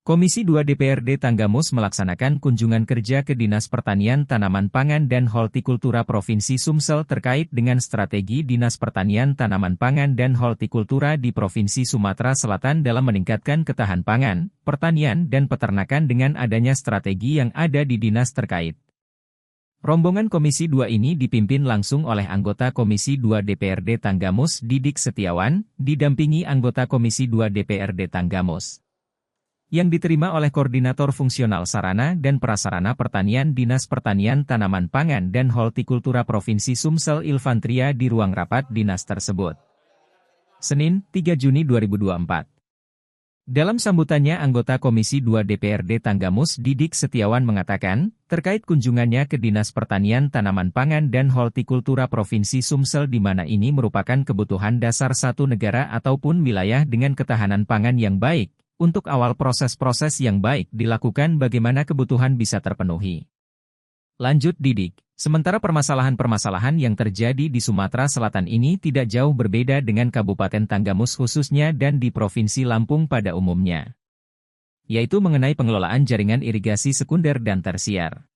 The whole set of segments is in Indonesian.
Komisi 2 DPRD Tanggamus melaksanakan kunjungan kerja ke Dinas Pertanian Tanaman Pangan dan Hortikultura Provinsi Sumsel terkait dengan strategi Dinas Pertanian Tanaman Pangan dan Hortikultura di Provinsi Sumatera Selatan dalam meningkatkan ketahanan pangan, pertanian dan peternakan dengan adanya strategi yang ada di dinas terkait. Rombongan Komisi 2 ini dipimpin langsung oleh anggota Komisi 2 DPRD Tanggamus Didik Setiawan, didampingi anggota Komisi 2 DPRD Tanggamus. Yang diterima oleh Koordinator Fungsional Sarana dan Prasarana Pertanian Dinas Pertanian Tanaman Pangan dan Hortikultura Provinsi Sumsel Ilfantria di ruang rapat dinas tersebut. Senin, 3 Juni 2024. Dalam sambutannya anggota Komisi 2 DPRD Tanggamus Didik Setiawan mengatakan, terkait kunjungannya ke Dinas Pertanian Tanaman Pangan dan Hortikultura Provinsi Sumsel di mana ini merupakan kebutuhan dasar satu negara ataupun wilayah dengan ketahanan pangan yang baik. Untuk awal proses-proses yang baik dilakukan bagaimana kebutuhan bisa terpenuhi. Lanjut Didik, sementara permasalahan-permasalahan yang terjadi di Sumatera Selatan ini tidak jauh berbeda dengan Kabupaten Tanggamus khususnya dan di Provinsi Lampung pada umumnya. Yaitu mengenai pengelolaan jaringan irigasi sekunder dan tersier.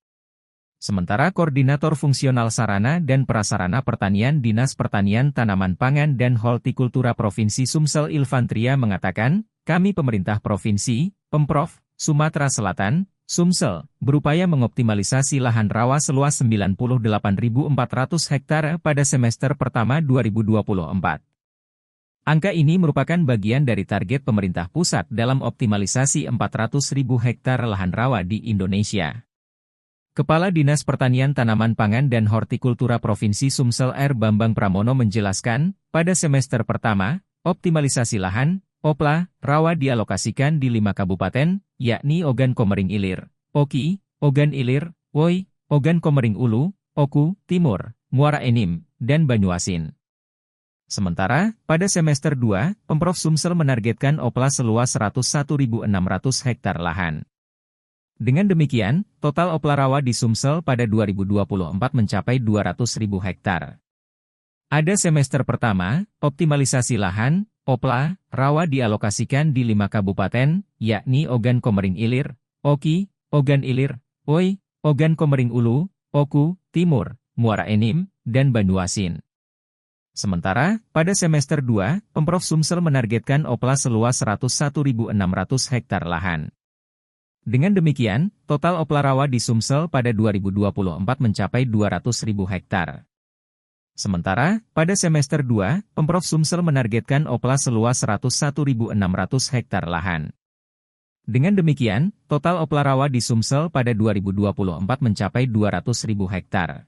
Sementara Koordinator Fungsional Sarana dan Prasarana Pertanian Dinas Pertanian Tanaman Pangan dan Hortikultura Provinsi Sumsel Ilfantria mengatakan, kami pemerintah Provinsi, Pemprov, Sumatera Selatan, Sumsel, berupaya mengoptimalisasi lahan rawa seluas 98.400 hektar pada semester pertama 2024. Angka ini merupakan bagian dari target pemerintah pusat dalam optimalisasi 400.000 hektar lahan rawa di Indonesia. Kepala Dinas Pertanian Tanaman Pangan dan Hortikultura Provinsi Sumsel R. Bambang Pramono menjelaskan, pada semester pertama, optimalisasi lahan, OPLA, rawa dialokasikan di 5 kabupaten, yakni Ogan Komering Ilir, Oki, Ogan Ilir, Woi, Ogan Komering Ulu, Oku, Timur, Muara Enim, dan Banyuasin. Sementara, pada semester 2, Pemprov Sumsel menargetkan OPLA seluas 101.600 hektar lahan. Dengan demikian, total OPLA rawa di Sumsel pada 2024 mencapai 200.000 hektar. Ada semester pertama, optimalisasi lahan, OPLA, rawa dialokasikan di 5 kabupaten, yakni Ogan Komering Ilir, Oki, Ogan Ilir, Woi, Ogan Komering Ulu, Oku, Timur, Muara Enim, dan Banyuasin. Sementara, pada semester 2, Pemprov Sumsel menargetkan OPLA seluas 101.600 hektar lahan. Dengan demikian, total OPLA rawa di Sumsel pada 2024 mencapai 200.000 hektar. Sementara, pada semester 2, Pemprov Sumsel menargetkan OPLA seluas 101.600 hektar lahan. Dengan demikian, total OPLA rawa di Sumsel pada 2024 mencapai 200.000 hektar.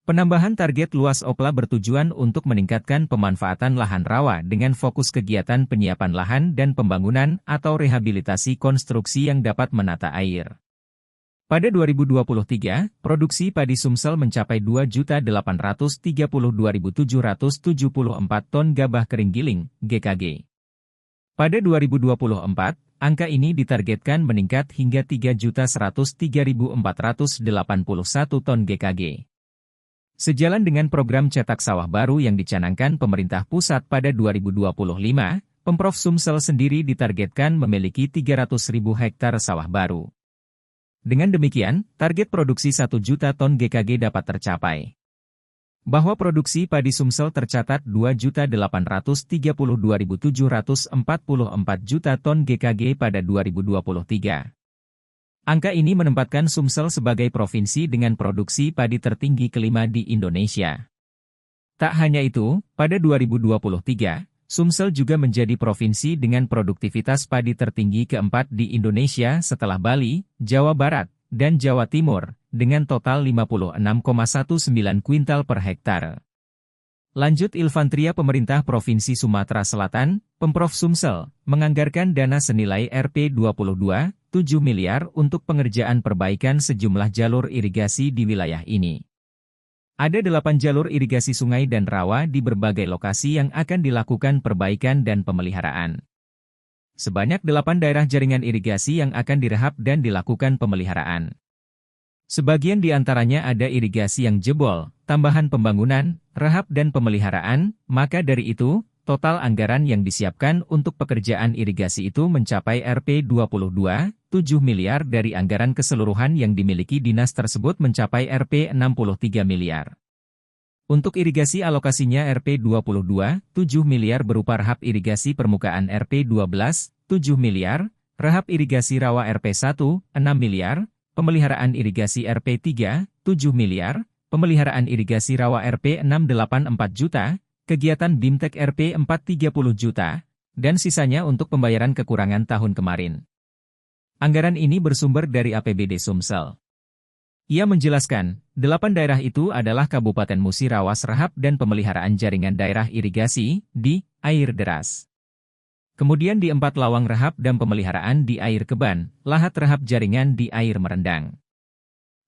Penambahan target luas OPLA bertujuan untuk meningkatkan pemanfaatan lahan rawa dengan fokus kegiatan penyiapan lahan dan pembangunan atau rehabilitasi konstruksi yang dapat menata air. Pada 2023, produksi padi Sumsel mencapai 2.832.774 ton gabah kering giling, GKG. Pada 2024, angka ini ditargetkan meningkat hingga 3.103.481 ton GKG. Sejalan dengan program cetak sawah baru yang dicanangkan pemerintah pusat pada 2025, Pemprov Sumsel sendiri ditargetkan memiliki 300.000 hektar sawah baru. Dengan demikian, target produksi 1 juta ton GKG dapat tercapai. Bahwa produksi padi Sumsel tercatat 2.832.744 juta ton GKG pada 2023. Angka ini menempatkan Sumsel sebagai provinsi dengan produksi padi tertinggi kelima di Indonesia. Tak hanya itu, pada 2023, Sumsel juga menjadi provinsi dengan produktivitas padi tertinggi keempat di Indonesia setelah Bali, Jawa Barat, dan Jawa Timur, dengan total 56,19 kuintal per hektar. Lanjut Ilfantria Pemerintah Provinsi Sumatera Selatan, Pemprov Sumsel, menganggarkan dana senilai Rp22,7 miliar untuk pengerjaan perbaikan sejumlah jalur irigasi di wilayah ini. Ada 8 jalur irigasi sungai dan rawa di berbagai lokasi yang akan dilakukan perbaikan dan pemeliharaan. Sebanyak 8 daerah jaringan irigasi yang akan direhab dan dilakukan pemeliharaan. Sebagian di antaranya ada irigasi yang jebol, tambahan pembangunan, rehab dan pemeliharaan, maka dari itu, total anggaran yang disiapkan untuk pekerjaan irigasi itu mencapai Rp22,7 miliar dari anggaran keseluruhan yang dimiliki dinas tersebut mencapai Rp63 miliar. Untuk irigasi alokasinya Rp22,7 miliar berupa rehab irigasi permukaan Rp12,7 miliar, rehab irigasi rawa Rp1, 6 miliar, pemeliharaan irigasi Rp3,7 miliar, pemeliharaan irigasi rawa Rp684 juta, kegiatan BIMTEK Rp430 juta, dan sisanya untuk pembayaran kekurangan tahun kemarin. Anggaran ini bersumber dari APBD Sumsel. Ia menjelaskan, 8 daerah itu adalah Kabupaten Musirawas rehab dan pemeliharaan jaringan daerah irigasi, di air deras. Kemudian di 4 lawang rehab dan pemeliharaan di air keban, lahat rehab jaringan di air merendang.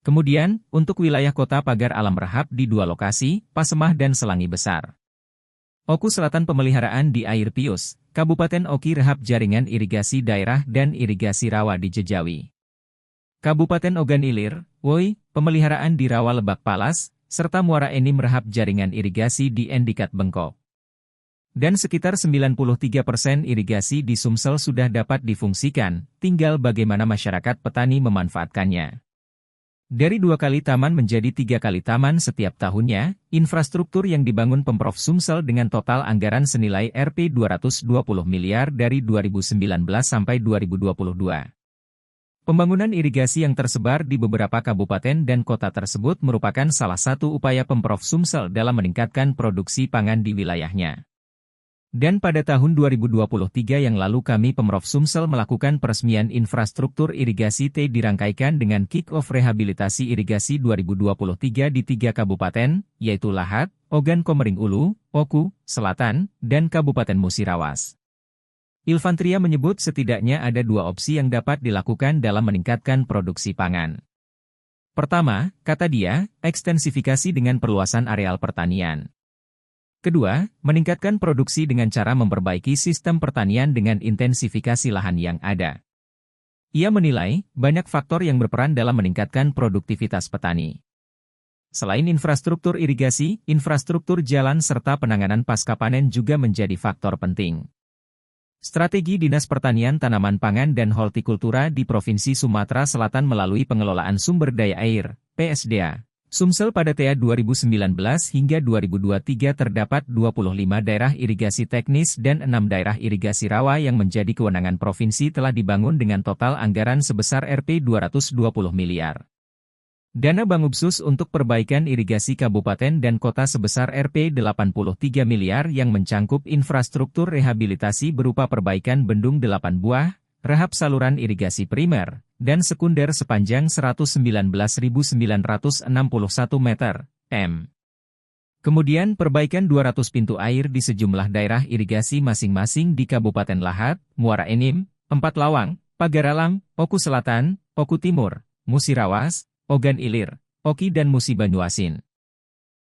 Kemudian, untuk wilayah kota pagar alam rehab di 2 lokasi, Pasemah dan Selangi Besar. Oku Selatan pemeliharaan di air Pius, Kabupaten Oki rehab jaringan irigasi daerah dan irigasi rawa di Jejawi. Kabupaten Ogan Ilir, Woi, pemeliharaan di rawa Lebak Palas, serta Muara Enim rehab jaringan irigasi di Endikat Bengkok. Dan sekitar 93% irigasi di Sumsel sudah dapat difungsikan, tinggal bagaimana masyarakat petani memanfaatkannya. Dari 2 kali taman menjadi 3 kali taman setiap tahunnya, infrastruktur yang dibangun Pemprov Sumsel dengan total anggaran senilai Rp220 miliar dari 2019 sampai 2022. Pembangunan irigasi yang tersebar di beberapa kabupaten dan kota tersebut merupakan salah satu upaya Pemprov Sumsel dalam meningkatkan produksi pangan di wilayahnya. Dan pada tahun 2023 yang lalu kami Pemprov Sumsel melakukan peresmian infrastruktur irigasi T dirangkaikan dengan kick-off rehabilitasi irigasi 2023 di 3 kabupaten, yaitu Lahat, Ogan Komering Ulu, Oku, Selatan, dan Kabupaten Musirawas. Ilfantria menyebut setidaknya ada 2 opsi yang dapat dilakukan dalam meningkatkan produksi pangan. Pertama, kata dia, ekstensifikasi dengan perluasan areal pertanian. Kedua, meningkatkan produksi dengan cara memperbaiki sistem pertanian dengan intensifikasi lahan yang ada. Ia menilai, banyak faktor yang berperan dalam meningkatkan produktivitas petani. Selain infrastruktur irigasi, infrastruktur jalan serta penanganan pasca panen juga menjadi faktor penting. Strategi Dinas Pertanian Tanaman Pangan dan Hortikultura di Provinsi Sumatera Selatan melalui Pengelolaan Sumber Daya Air, PSDA. Sumsel pada TA 2019 hingga 2023 terdapat 25 daerah irigasi teknis dan 6 daerah irigasi rawa yang menjadi kewenangan provinsi telah dibangun dengan total anggaran sebesar Rp220 miliar. Dana Bangubsus untuk perbaikan irigasi kabupaten dan kota sebesar Rp83 miliar yang mencangkup infrastruktur rehabilitasi berupa perbaikan bendung 8 buah, rehab saluran irigasi primer dan sekunder sepanjang 119.961 meter, m. Kemudian perbaikan 200 pintu air di sejumlah daerah irigasi masing-masing di Kabupaten Lahat, Muara Enim, 4 Lawang, Pagaralam, Oku Selatan, Oku Timur, Musirawas, Ogan Ilir, Oki dan Musi Banyuasin.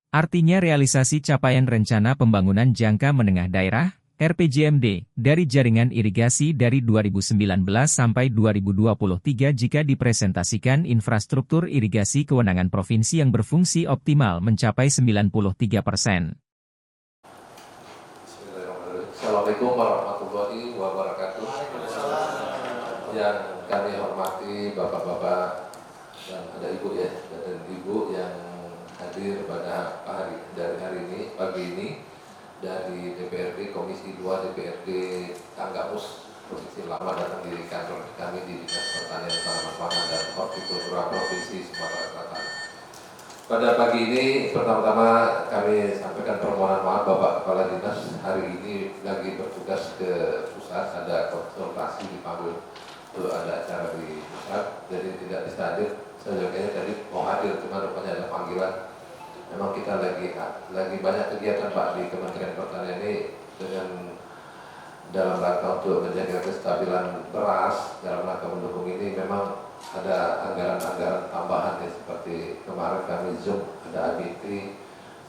Artinya realisasi capaian rencana pembangunan jangka menengah daerah, RPJMD, dari jaringan irigasi dari 2019 sampai 2023 jika dipresentasikan infrastruktur irigasi kewenangan provinsi yang berfungsi optimal mencapai 93%. Assalamualaikum warahmatullahi wabarakatuh. Yang kami hormati Bapak-Bapak dan ada Ibu ya, dan Ibu yang hadir pada hari ini, pagi ini, dari DPRD Komisi 2 DPRD Tanggamus Provinsi Lama datang di kantor kami di Dinas Pertanian Tanaman Pangan dan Hortikultura Provinsi Sumatera Selatan. Pada pagi ini pertama-tama kami sampaikan permohonan maaf Bapak Kepala Dinas hari ini lagi bertugas ke pusat, ada konsultasi dipanggil untuk ada acara di pusat, jadi tidak bisa hadir. Saya kayaknya tadi mau hadir, cuma rupanya ada panggilan. Memang kita lagi banyak kegiatan Pak di Kementerian Pertanian ini dengan dalam rangka untuk menjaga kestabilan beras, dalam rangka mendukung ini memang ada anggaran-anggaran tambahan ya, seperti kemarin kami Zoom ada ABT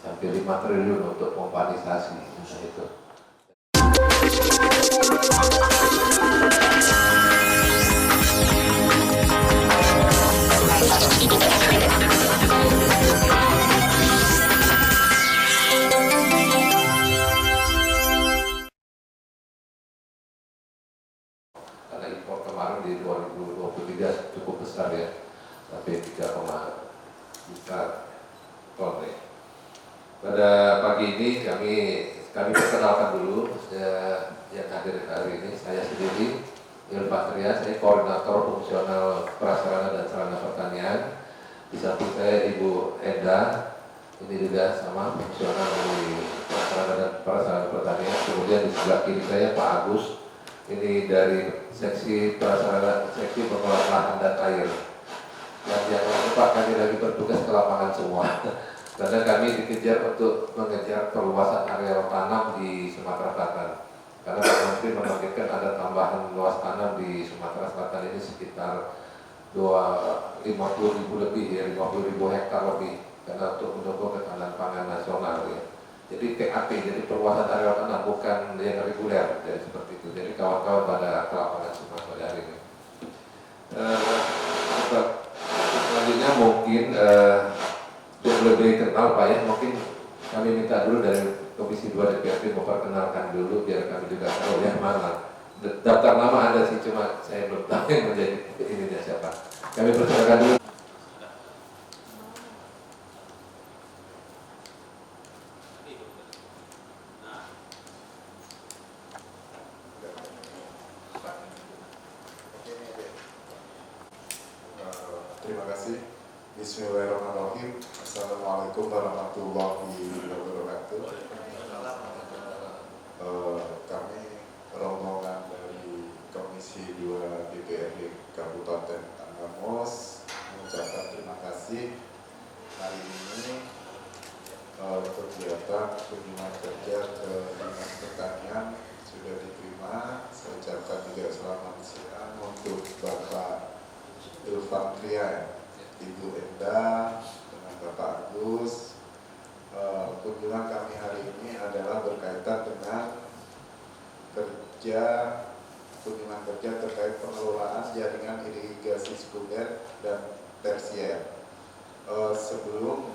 sampai 5 triliun untuk pompanisasi itu. migas cukup besar ya, sampai 3, juta ton ya. Pada pagi ini kami perkenalkan dulu yang hadir hari ini. Saya sendiri Ilfatria, saya koordinator fungsional prasarana dan sarana pertanian. Di samping saya Ibu Enda, ini juga sama fungsional dari prasarana dan prasarana pertanian. Kemudian di sebelah kiri saya Pak Agus, ini dari seksi prasarana, seksi pengelolaan lahan dan air. Dan yang Pak, kami lagi bertugas ke lapangan semua. Karena kami dikejar untuk mengejar perluasan area tanam di Sumatera Selatan. Karena Pak Menteri menargetkan ada tambahan luas tanam di Sumatera Selatan ini sekitar 50.000 lebih ya, 50.000 hektar lebih, karena untuk mendukung ketahanan pangan nasional ya. Jadi PAT, jadi perluasan area tanam, bukan yang reguler, jadi seperti itu. Jadi kawan-kawan pada ke lapangan semua pada hari ini. Selanjutnya mungkin lebih kenal Pak ya, mungkin kami minta dulu dari Komisi 2 DPRD memperkenalkan dulu biar kami juga tahu yang mana. Daftar nama ada sih, cuma saya belum tahu yang menjadi ininya siapa. Kami persilakan dulu. Terima kasih. Bismillahirrahmanirrahim. Assalamualaikum warahmatullahi wabarakatuh. Kami rombongan dari Komisi 2 DPRD Kabupaten Tanggamus mengucapkan terima kasih hari ini kegiatan kunjungan kerja ke Dinas Pertanian sudah diterima. Saya ucapkan juga selamat siang untuk Bapak Ilfatria, Ibu Enda, dengan Bapak Agus. Kunjungan kami hari ini adalah berkaitan dengan kunjungan kerja terkait pengelolaan jaringan irigasi sekunder dan tersier. Sebelum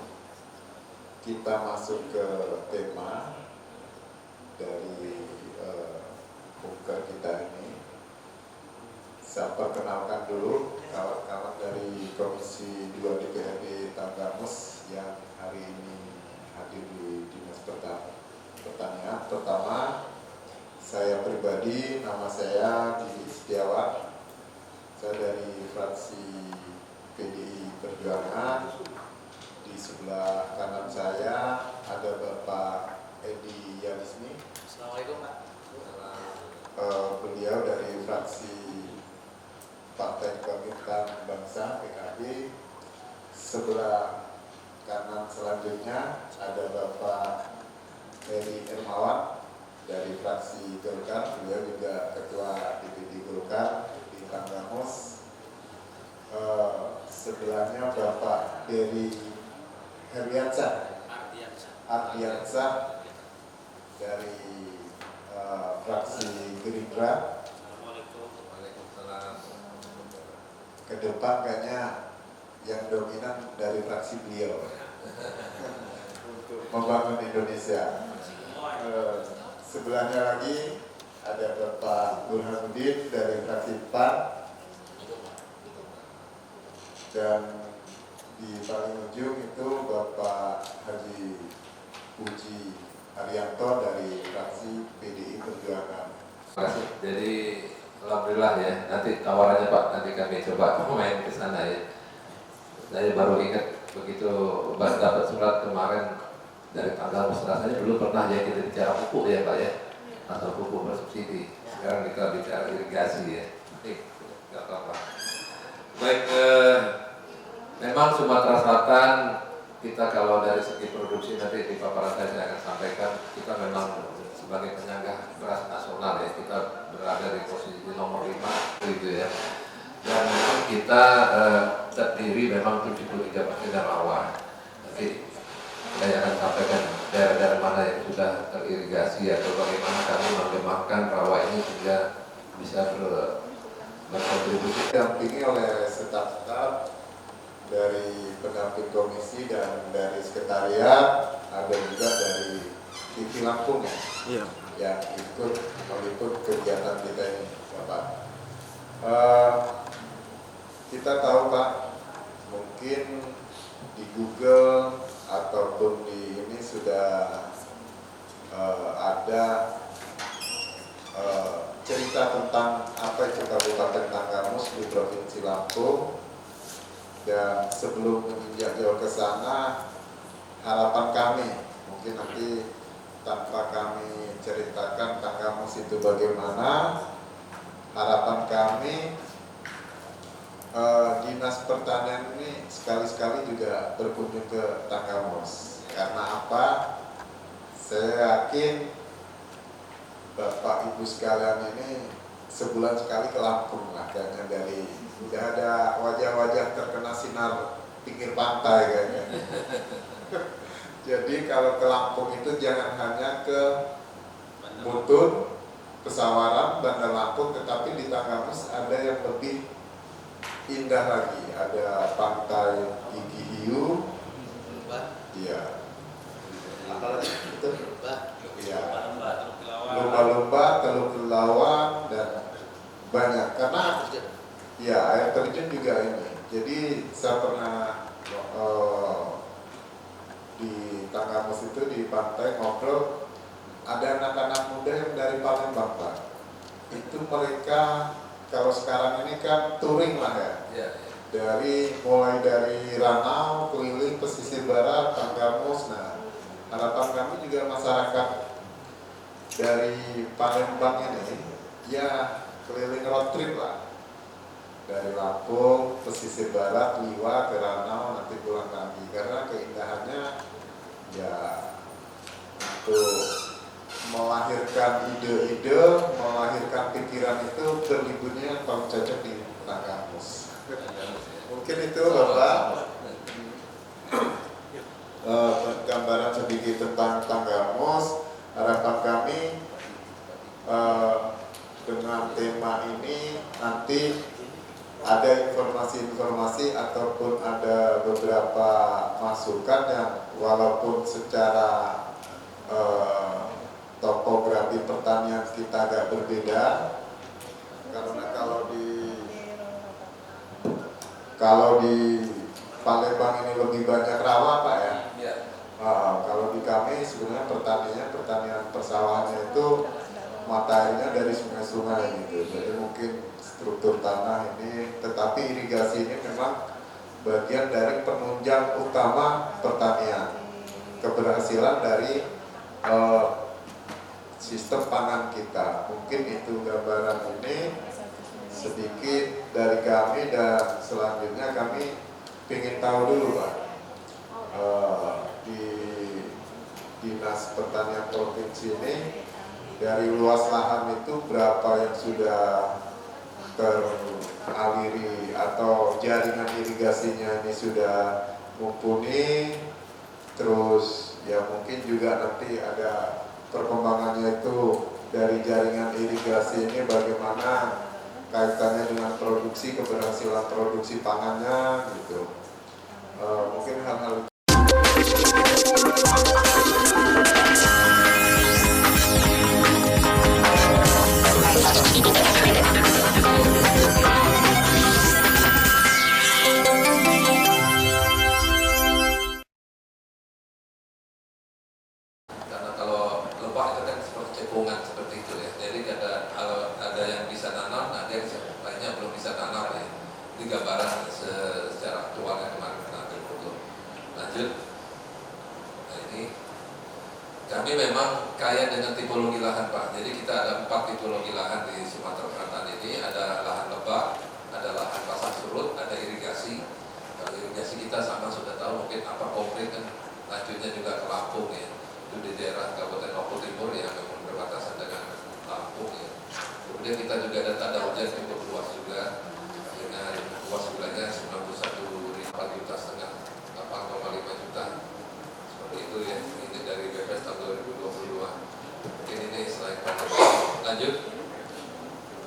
kita masuk ke tema dari buka kita ini, saya perkenalkan dulu kawan-kawan dari Komisi 2 DPRD Tanggamus yang hari ini hadir di Dinas Pertanian. Pertama, saya pribadi, nama saya Didi Setiawan. Saya dari fraksi PDI Perjuangan. Di sebelah kanan saya ada Bapak Edi Yalisni. Assalamualaikum Pak. Beliau dari fraksi Partai Kebangkitan Bangsa (PKB). Sebelah kanan selanjutnya ada Bapak Heri Hermawan dari fraksi Golkar, beliau juga Ketua DPD Golkar di Tanggamus. Sebelahnya Bapak Heri Ardiansyah dari fraksi Gerindra. Ke depan kayaknya yang dominan dari fraksi beliau untuk membangun Indonesia. Sebelahnya lagi ada Bapak Burhanuddin dari fraksi PAN, dan di paling ujung itu Bapak Haji Puji Haryanto dari fraksi PDI Perjuangan. Terima kasih. Jadi alhamdulillah ya, nanti tawarannya Pak, nanti kami coba main ke sana ya. Saya baru ingat begitu dapat surat kemarin dari Tanggamus, rasanya dulu pernah ya kita bicara pupuk ya Pak ya, atau pupuk bersubsidi. Sekarang kita bicara irigasi ya. Nggak apa-apa. Baik, memang Sumatera Selatan kita kalau dari segi produksi nanti di paparan saya akan sampaikan, kita memang sebagai penyangga beras nasional ya, kita berada di posisi nomor 5 gitu ya. Dan kita terdiri memang 73% dari rawa. Nanti saya akan sampaikan daerah-daerah mana yang sudah teririgasi atau bagaimana kami mengembangkan rawa ini sehingga bisa berkontribusi. Didampingi oleh staf-staf dari pendamping komisi dan dari sekretariat, ada juga dari TV Lampung ya, yang meliput kegiatan kita ini, Bapak. kita tahu Pak, mungkin di Google ataupun di ini sudah ada cerita tentang apa itu Kabupaten Tanggamus di Provinsi Lampung. Dan sebelum menginjak jauh ke sana, harapan kami, mungkin nanti tanpa kami ceritakan Tanggamus itu bagaimana, harapan kami Dinas Pertanian ini sekali-sekali juga berkunjung ke Tanggamus. Karena apa? Saya yakin Bapak Ibu sekalian ini sebulan sekali ke Lampung lah, kayaknya dari udah ada wajah-wajah terkena sinar pinggir pantai kayaknya. Jadi kalau ke Lampung itu jangan hanya ke Mutun, Pesawaran, Bandar Lampung, tetapi di Tanggamus ada yang lebih indah lagi. Ada pantai Gigi Hiu, iya. Apalagi itu? Iya. Lumba-lumba, Teluk Kelawang dan banyak. Karena ya air terjun juga ini. Jadi saya pernah di Tanggamus itu di pantai ngobrol, ada anak-anak muda yang dari Palembang Pak. Itu mereka kalau sekarang ini kan touring lah ya. Mulai dari Ranau, keliling pesisir barat, Tanggamus. Nah, harapan kami juga masyarakat dari Palembang ini ya keliling road trip lah. Dari Lampung, pesisir barat, Liwa, ke Ranau, nanti pulang lagi. Karena keindahannya ya untuk melahirkan ide-ide, melahirkan pikiran itu berliburnya yang paling cocok di Tanggamus. Mungkin itu Bapak gambaran sedikit tentang Tanggamus. Harapan kami dengan tema ini nanti ada informasi-informasi ataupun ada beberapa masukan yang walaupun secara topografi pertanian kita agak berbeda, karena kalau di Palembang ini lebih banyak rawa Pak ya. Kalau di kami sebenarnya pertanian persawahannya itu mata airnya dari sungai-sungai gitu. Jadi mungkin struktur tanah ini, tetapi irigasi ini memang bagian dari penunjang utama pertanian. Keberhasilan dari sistem pangan kita. Mungkin itu gambaran ini sedikit dari kami, dan selanjutnya kami ingin tahu dulu Pak, di Dinas Pertanian Provinsi ini dari luas lahan itu berapa yang sudah teraliri atau jaringan irigasinya ini sudah mumpuni. Terus ya mungkin juga nanti ada perkembangannya itu dari jaringan irigasi ini bagaimana kaitannya dengan produksi, keberhasilan produksi pangannya gitu. Mungkin hal-hal karena kalau lebah itu kan seperti cekungan seperti itu ya. Jadi kalau ada yang bisa tanam, ada yang lainnya belum bisa tanam ya. Ini gambaran secara aktual yang kemarin kita foto. Lanjut. Nah ini kami memang kaya dengan tipologi lahan Pak. Jadi kita ada 4 tipologi lahan di Sumatera Selatan ini. Ada lahan lebah, ada lahan pasang surut, ada irigasi. Kalau irigasi kita sama sudah tahu mungkin apa komplit kan. Lanjutnya juga ke Lampung ya. Itu di daerah Kabupaten Lombok Timur yang memang berbatasan dengan Lampung ya. Kemudian kita juga ada tanda hujan cukup luas juga dengan luas wilayahnya 91,5 juta, 8,5 juta seperti itu ya. Ini dari BPS tahun 2022. Mungkin ini selain lanjut.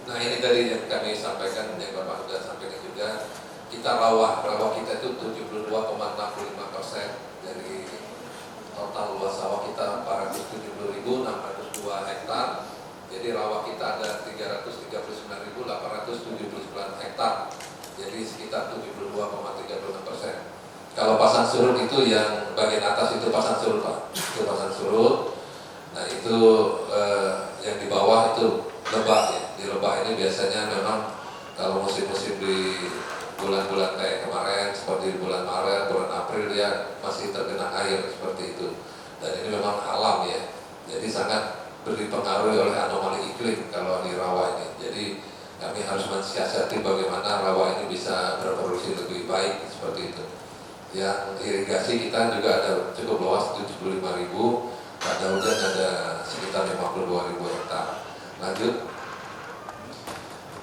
Nah ini tadi yang kami sampaikan, yang Bapak sudah sampaikan juga. Kita rawa kita itu 72,65% dari total luas sawah kita 470.602 hektar. Jadi rawa kita ada 339.879 hektar. jadi sekitar 72,36%. Kalau pasang surut itu yang bagian atas itu pasang surut Pak, itu pasang surut. Nah itu yang di bawah itu lebah ya. Di lebah ini biasanya memang kalau musim-musim di bulan-bulan kayak kemarin seperti bulan Maret, bulan April dia masih tergenang air seperti itu. Dan ini memang alam ya. Jadi sangat dipengaruhi oleh anomali iklim kalau di rawa ini. Jadi kami harus mensiasati bagaimana rawa ini bisa berproduksi lebih baik seperti itu. Yang irigasi kita juga ada cukup luas 75.000, pada hujan ada sekitar 52.000 hektar. Lanjut.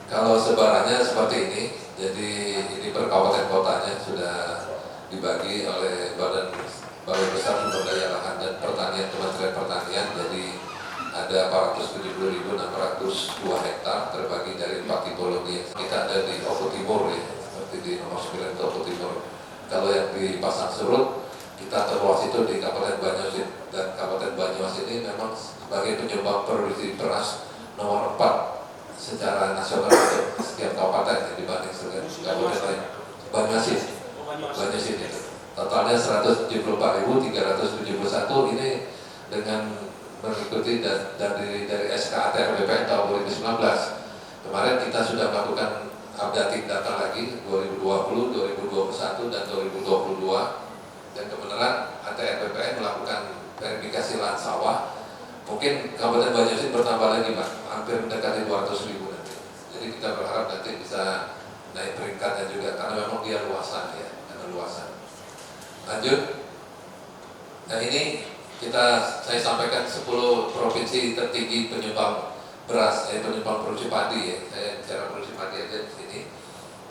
Kalau sebarannya seperti ini, jadi ini per kabupaten kotanya sudah dibagi oleh Balai Besar Sumber Daya Lahan dan Pertanian Kementerian Pertanian. Jadi ada 470.602 hektar terbagi dari 4 tipologi. Kita ada di Oku Timur ya, seperti di nomor 9 itu Oku Timur. Kalau yang di Pasang Surut, kita terluas itu di Kabupaten Banyumas, dan Kabupaten Banyumas ini memang sebagai penyumbang produksi beras nomor 4 secara nasional untuk setiap kabupaten dibanding kabupaten lain. Banyumas ini totalnya 174.371 ini dengan mengikuti dari SKATR BPN tahun 2019. Kemarin kita sudah melakukan updating data lagi 2020, 2021 dan 2022, dan kebenaran ATR BPN melakukan verifikasi lahan sawah. Mungkin Kabupaten Banyumas ini bertambah lagi Pak, hampir mendekati 200.000 nanti. Jadi kita berharap nanti bisa naik peringkatnya juga karena memang dia luasan ya, karena luasan. Lanjut. Nah ini saya sampaikan 10 provinsi tertinggi penyumbang beras, penyumbang produksi padi ya. Saya bicara produksi padi aja di sini.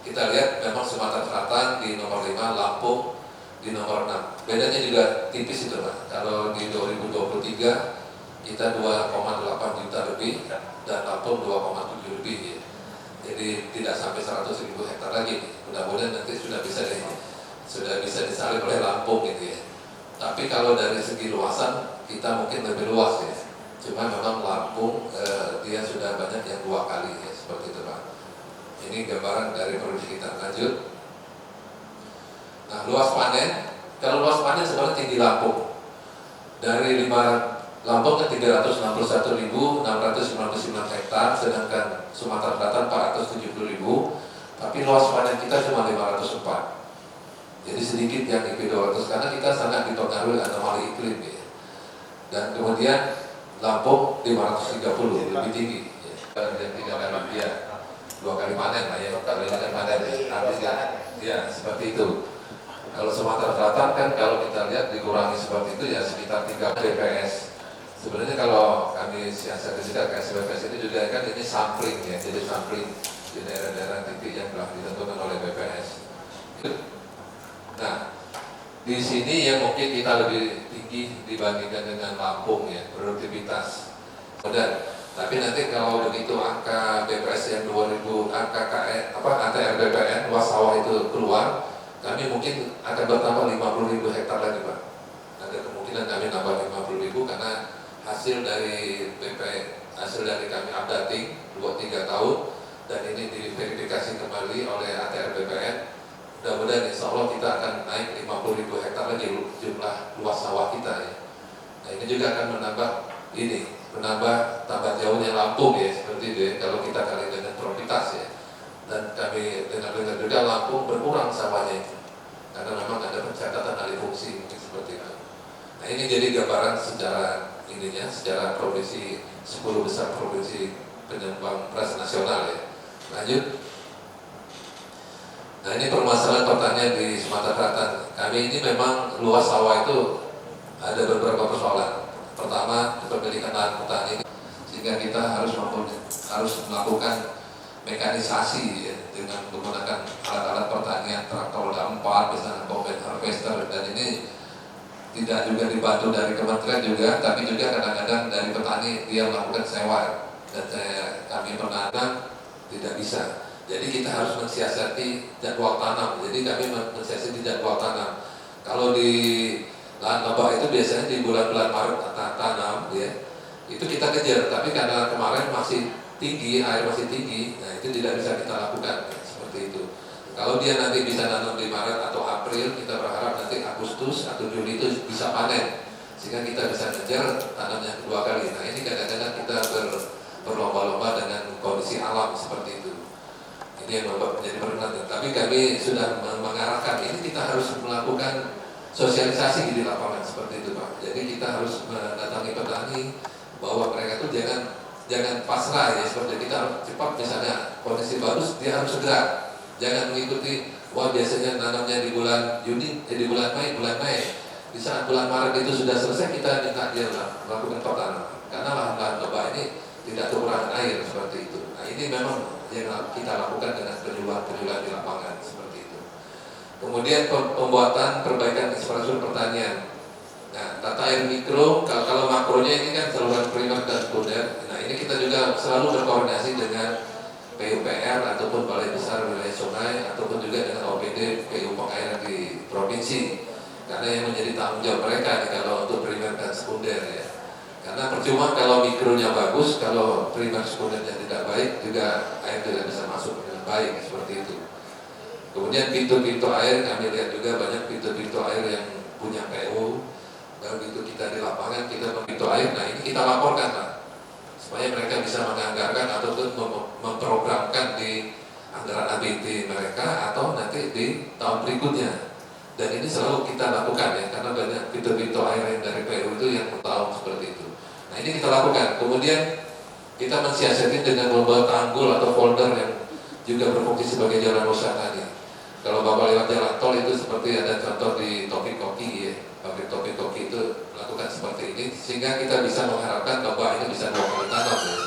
Kita lihat memang Sumatera Selatan di nomor 5, Lampung di nomor 6. Bedanya juga tipis itu Pak. Kalau di 2023 kita 2,8 juta lebih dan Lampung 2,7 lebih ya. Jadi tidak sampai 100.000 hektar lagi. Mudah-mudahan nanti sudah bisa disalib oleh Lampung gitu ya. Tapi kalau dari segi luasan kita mungkin lebih luas ya. Cuma memang Lampung dia sudah banyak yang 2 kali ya, seperti itu Pak. Ini gambaran dari produksi kita. Lanjut. Nah, luas panen. Kalau luas panen sebenarnya tinggi Lampung. Dari Lampung ke 361.699 hektar, sedangkan Sumatera Selatan 470.000, tapi luas panen kita cuma 504. Jadi sedikit yang IP 200 karena kita sangat dipengaruhi anomali iklim ya. Dan kemudian Lampung 530 lebih tinggi. Ya. Dan 3 kali dia 2 kali panen lah ya, kali panen ya seperti itu. Kalau Sumatera Selatan kan kalau kita lihat dikurangi seperti itu ya sekitar 3 BPS. Sebenarnya kalau kami siasati juga KSBPS ini juga kan ini sampling ya, jadi sampling di daerah-daerah titik yang telah ditentukan oleh BPS. Nah, di sini yang mungkin kita lebih tinggi dibandingkan dengan Lampung ya, produktivitas. Tapi nanti kalau begitu angka BPS yang 2000, angka ATR BPN luas sawah itu keluar, kami mungkin akan bertambah 50.000 hektar lagi Pak. Ada kemungkinan kami nambah 50.000 karena hasil dari kami updating 2-3 tahun dan ini diverifikasi kembali oleh ATR BPN. Mudah-mudahan insya Allah kita akan naik 50.000 hektar lagi jumlah luas sawah kita ya. Nah ini juga akan menambah tambah jauhnya Lampung ya, seperti itu ya, kalau kita kali dengan profitas ya. Dan kami dengar juga Lampung berkurang sawahnya itu karena memang ada pencatatan alih fungsi mungkin seperti itu. Nah ini jadi gambaran secara provinsi 10 besar provinsi penyumbang beras nasional ya. Lanjut. Nah ini permasalahan pertanian di Sumatera Selatan. Kami ini memang luas sawah itu ada beberapa persoalan. Pertama, kepemilikan lahan petani, sehingga kita harus melakukan mekanisasi ya, dengan menggunakan alat-alat pertanian, traktor roda 4, misalnya combine harvester, dan ini tidak juga dibantu dari kementerian juga, tapi juga kadang-kadang dari petani dia melakukan sewa dan kami menanam tidak bisa. Jadi kita harus mensiasati jadwal tanam. Jadi kami mensiasati jadwal tanam. Kalau di lahan lebah itu biasanya di bulan-bulan Maret tanam, ya, itu kita kejar. Tapi karena kemarin masih tinggi, air masih tinggi, nah itu tidak bisa kita lakukan ya, seperti itu. Kalau dia nanti bisa nanam di Maret atau April, kita berharap nanti Agustus atau Juli itu bisa panen, sehingga kita bisa ngejar tanamnya kedua kali. Nah ini kadang-kadang kita berlomba-lomba dengan kondisi alam seperti itu. Ini yang menjadi permintaan. Tapi kami sudah mengarahkan ini, kita harus melakukan sosialisasi di lapangan seperti itu Pak. Jadi kita harus mendatangi petani bahwa mereka itu jangan pasrah ya, seperti kita harus cepat, misalnya kondisi bagus dia harus segera. Jangan mengikuti, wah biasanya nanamnya di bulan Juni, di bulan Mei. Di saat bulan Maret itu sudah selesai, kita minta dia melakukan pertanaman. Karena lahan-lahan lebah ini tidak kekurangan air seperti itu. Nah ini memang yang kita lakukan dengan penyuluhan di lapangan seperti itu. Kemudian pembuatan perbaikan infrastruktur pertanian. Nah tata air mikro, kalau makronya ini kan saluran primer dan sekunder. Nah ini kita juga selalu berkoordinasi dengan PUPR ataupun Balai Besar Wilayah Sungai ataupun juga dengan OPD PU Pengairan di provinsi, karena yang menjadi tanggung jawab mereka nih, kalau untuk primer dan sekunder ya. Karena percuma kalau mikronya bagus, kalau primer sekundernya tidak baik juga air tidak bisa masuk dengan baik seperti itu. Kemudian pintu-pintu air, kami lihat juga banyak pintu-pintu air yang punya PU. Begitu kita di lapangan kita pintu air, nah ini kita laporkan Pak, supaya mereka bisa menganggarkan ataupun memprogramkan di anggaran ABT mereka atau nanti di tahun berikutnya. Dan ini selalu kita lakukan ya, karena banyak pintu-pintu air yang dari PU itu yang tahun seperti itu. Nah ini kita lakukan. Kemudian kita mensiasati dengan membuat tanggul atau folder yang juga berfungsi sebagai jalan rusak tadi. Kalau Bapak lewat jalan tol itu seperti ada contoh di Topik Koki ya, pabrik Topik Koki itu lakukan seperti ini, sehingga kita bisa mengharapkan lebah ini bisa 2 kali tanam ya,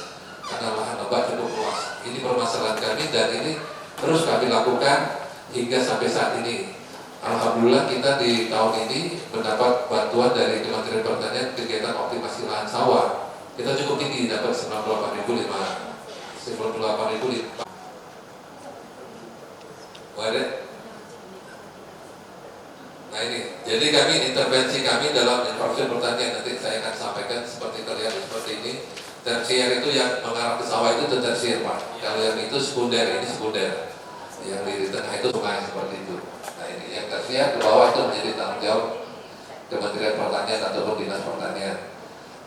karena lahan lebah cukup luas. Ini permasalahan kami dan ini terus kami lakukan hingga sampai saat ini. Alhamdulillah kita di tahun ini mendapat bantuan dari Kementerian Pertanian kegiatan optimasi lahan sawah. Kita cukup tinggi, dapat 98.500. Nah ini, jadi intervensi kami dalam infrastruktur pertanian nanti saya akan sampaikan seperti terlihat seperti ini. Tersier itu yang mengarah ke sawah itu tersier Pak. Kalau yang itu sekunder, ini sekunder. Yang di tengah itu sungai seperti itu. Nah ini yang tersier ke bawah itu menjadi tanggung jawab Kementerian Pertanian ataupun Dinas Pertanian.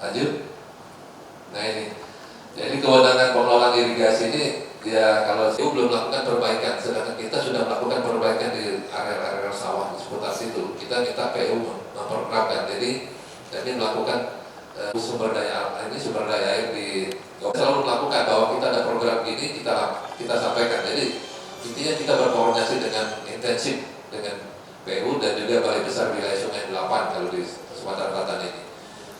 Lanjut. Nah ini, jadi kewenangan pengelolaan irigasi ini ya kalau itu belum melakukan perbaikan, sedangkan kita sudah melakukan perbaikan di area-area sawah di seputar situ. Kita minta PU memprogramkan. Jadi kami melakukan sumber daya air di selalu melakukan bahwa kita ada program gini kita sampaikan. Jadi intinya kita berkoordinasi dengan intensif dengan PU dan juga Balai Besar Wilayah Sungai 8 kalau di Sumatera Selatan ini.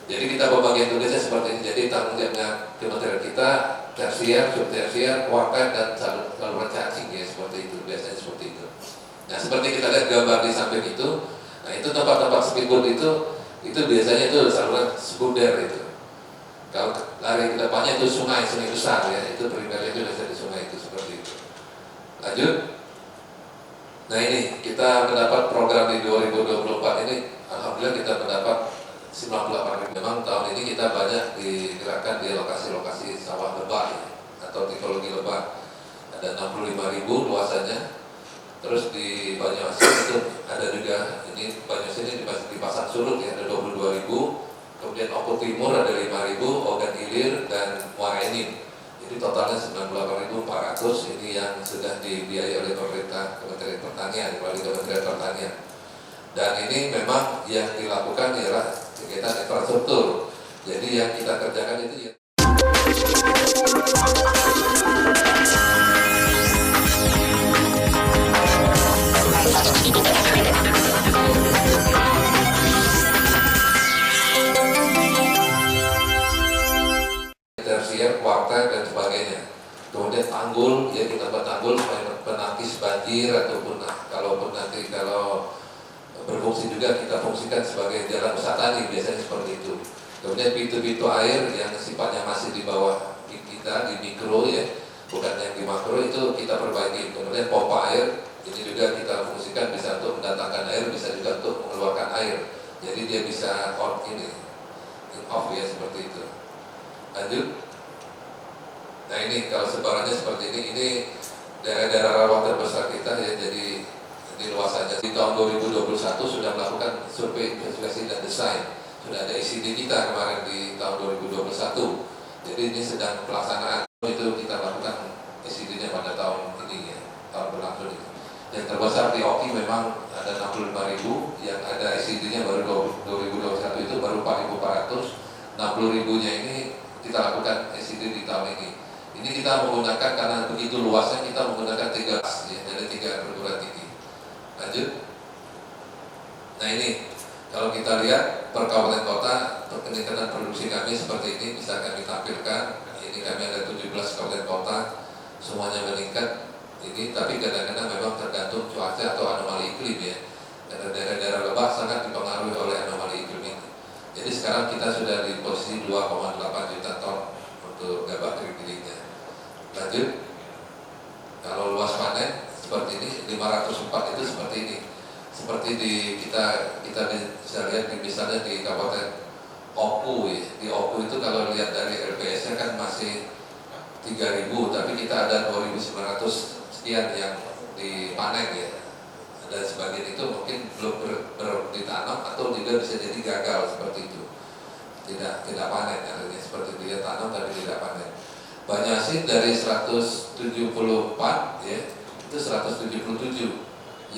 Jadi kita pembagian tugasnya seperti ini. Jadi tanggung jawabnya kementerian kita tersier, subtersier, kuartet dan saluran cacing ya seperti itu, biasanya seperti itu. Nah seperti kita lihat gambar di samping itu, nah itu tempat-tempat speedboat itu biasanya itu saluran sekunder itu. Kalau lari ke depannya itu sungai besar ya, itu primernya itu biasanya di sungai itu seperti itu. Lanjut. Nah ini kita mendapat program di 2024 ini, alhamdulillah kita mendapat 98.000. Memang tahun ini kita banyak digerakkan di lokasi-lokasi sawah lebah ya, atau tipologi lebah. Ada 65.000 luasannya. Terus di Banyuasin itu ada juga, ini Banyuasin ini di Pasang Surut ya, ada 22.000. Kemudian Oku Timur ada 5.000, Ogan Ilir dan Muara Enim. Jadi totalnya 98.400. Ini yang sudah dibiayai oleh pemerintah Kementerian Pertanian, melalui Kementerian Pertanian. Dan ini memang yang dilakukan ialah kegiatan infrastruktur. Jadi yang kita kerjakan itu ya. Tersier, kuartet dan sebagainya. Kemudian tanggul, ya kita buat tanggul supaya penangkis banjir ataupun kalaupun nanti kalau berfungsi juga kita fungsikan sebagai jalan usaha tani, biasanya seperti itu. Kemudian pintu-pintu air yang sifatnya masih di bawah kita, di mikro ya, bukan yang di makro, itu kita perbaiki. Kemudian pompa air, ini juga kita fungsikan bisa untuk mendatangkan air, bisa juga untuk mengeluarkan air. Jadi dia bisa on ini, off ya seperti itu. Lanjut. Nah ini kalau sebarannya seperti ini daerah-daerah rawan terbesar kita ya, jadi di luas saja. Di tahun 2021 sudah melakukan survei investigasi dan desain, sudah ada ECD kita kemarin di tahun 2021. Jadi ini sedang pelaksanaan, itu kita lakukan ECD-nya pada tahun ini ya, tahun berlangsung itu. Yang terbesar di OKI memang ada 65.000, yang ada ECD-nya baru 2021 itu baru 4.400, 60.000-nya ini kita lakukan ECD di tahun ini. Ini kita menggunakan, karena begitu luasnya, kita menggunakan 3 ya, dari 3 perguruan tinggi. Lanjut. Nah ini, kalau kita lihat per kabupaten kota, peningkatan produksi kami seperti ini bisa kami tampilkan. Ini kami ada 17 kabupaten kota, semuanya meningkat. Ini tapi kadang-kadang memang tergantung cuaca atau anomali iklim ya. Karena daerah-daerah Lebak sangat dipengaruhi oleh anomali iklim ini. Jadi sekarang kita sudah di posisi 2,8 juta ton untuk gabah kering giringnya. Lanjut. Kalau luas panen seperti ini, 504 itu seperti ini. Seperti di kita bisa lihat di, misalnya di Kabupaten Oku ya. Di Oku itu kalau lihat dari LPS-nya kan masih 3.000, tapi kita ada 2.900 sekian yang dipanen ya. Dan sebagian itu mungkin belum ditanam atau juga bisa jadi gagal seperti itu. Tidak panen, artinya seperti dia tanam tapi tidak panen. Banyasin dari 174 ya, itu 177